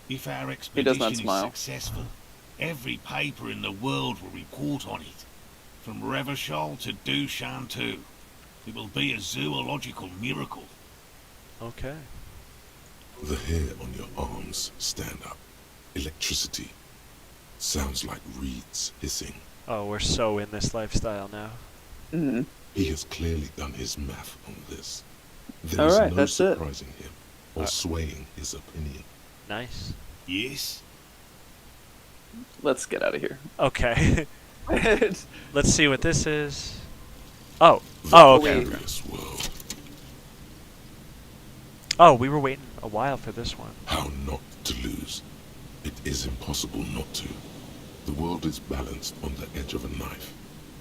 If our expedition is successful, every paper in the world will report on it. From Revachol to Dushantu. It will be a zoological miracle. Okay. The hair on your arms stand up. Electricity. Sounds like reeds hissing. Oh, we're so in this lifestyle now. Mm-hmm. He has clearly done his math on this. There All is right, no that's surprising him or swaying his opinion. Nice. Yes. Let's get out of here. Okay. Let's see what this is. Oh. The Okay. World. Oh, we were waiting a while for this one. How not to lose. It is impossible not to. The world is balanced on the edge of a knife.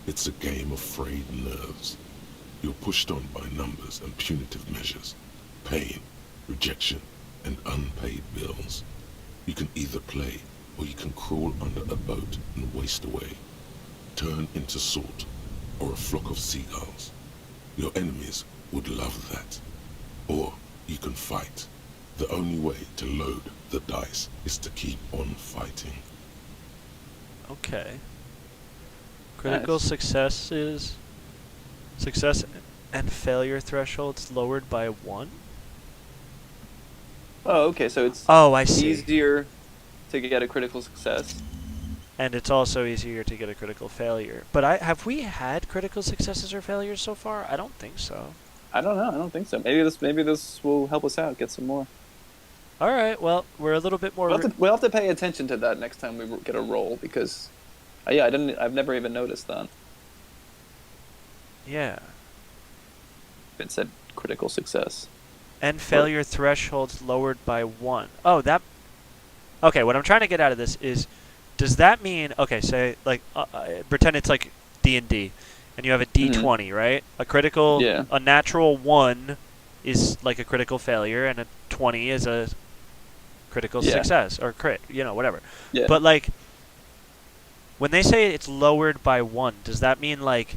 It's a game of frayed nerves. You're pushed on by numbers and punitive measures. Pain, rejection, and unpaid bills. You can either play, or you can crawl under a boat and waste away. Turn into salt, or a flock of seagulls. Your enemies would love that. Or you can fight. The only way to load the dice is to keep on fighting. Okay. Critical success and failure thresholds lowered by 1? Oh, okay. So it's I see. easier to get a critical success. And it's also easier to get a critical failure. But have we had critical successes or failures so far? I don't think so. I don't know. I don't think so. Maybe this will help us out. Get some more. All right. Well, we're a little bit more. We'll have to pay attention to that next time we get a roll because, I've never even noticed that. Yeah. It said critical success. And failure thresholds lowered by 1. Oh, that. Okay. What I'm trying to get out of this is, does that mean say like pretend it's like D&D, and you have a D20, right? A critical, a natural 1 is like a critical failure, and a 20 is a critical success or crit, whatever. Yeah. But like, when they say it's lowered by 1, does that mean like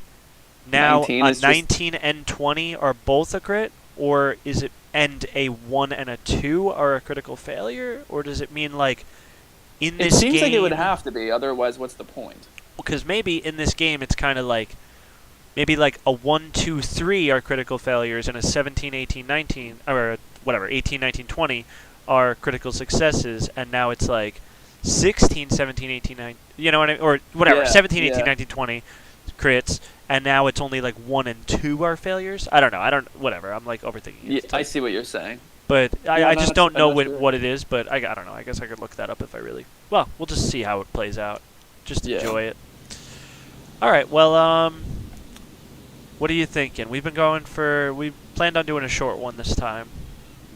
now 19 and 20 are both a crit, or is it and a 1 and a 2 are a critical failure, or does it mean like in this game? It seems like it would have to be, otherwise what's the point? Because maybe in this game it's kind of like maybe like a 1, 2, 3 are critical failures, and a 17, 18, 19, or whatever, 18, 19, 20 are critical successes, and now it's like 16, 17, 18, 19, you know what I mean? Or whatever, 17, 18, 19, 20 crits, and now it's only like 1 and 2 are failures? I don't know. Whatever. I'm like overthinking it. I see what you're saying. But I just don't know what it is, but I don't know. I guess I could look that up if I really... Well, we'll just see how it plays out. Just enjoy it. All right, well, what are you thinking? We planned on doing a short one this time.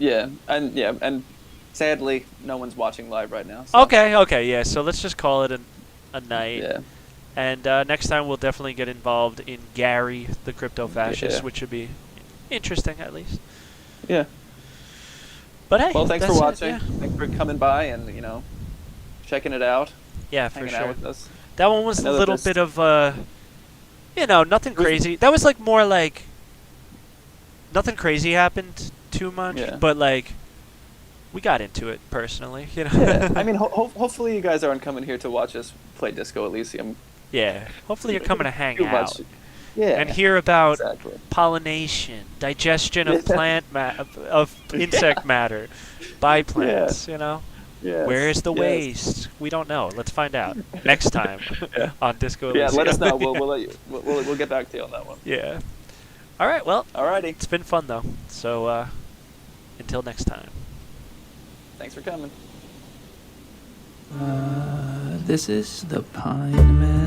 and sadly, no one's watching live right now. So. Okay, yeah. So let's just call it a night. Yeah. And next time we'll definitely get involved in Gary, the crypto-fascist, which should be interesting at least. Yeah. But hey, well, thanks for watching. Yeah. Thanks for coming by and checking it out. Yeah, for hanging sure. out with us. That one was a little bit of nothing crazy. That was like more like nothing crazy happened too much, but like we got into it personally. Yeah. I mean, hopefully you guys aren't coming here to watch us play Disco Elysium. Yeah. Hopefully you're coming to hang out. Yeah. And hear about pollination, digestion of plant of insect matter by plants. Yes, Where's the waste? We don't know. Let's find out next time on Disco Elysium. Yeah, let us know. We'll get back to you on that one. Yeah. All right. Well. Alrighty. It's been fun though. So until next time. Thanks for coming. This is the Pinemen.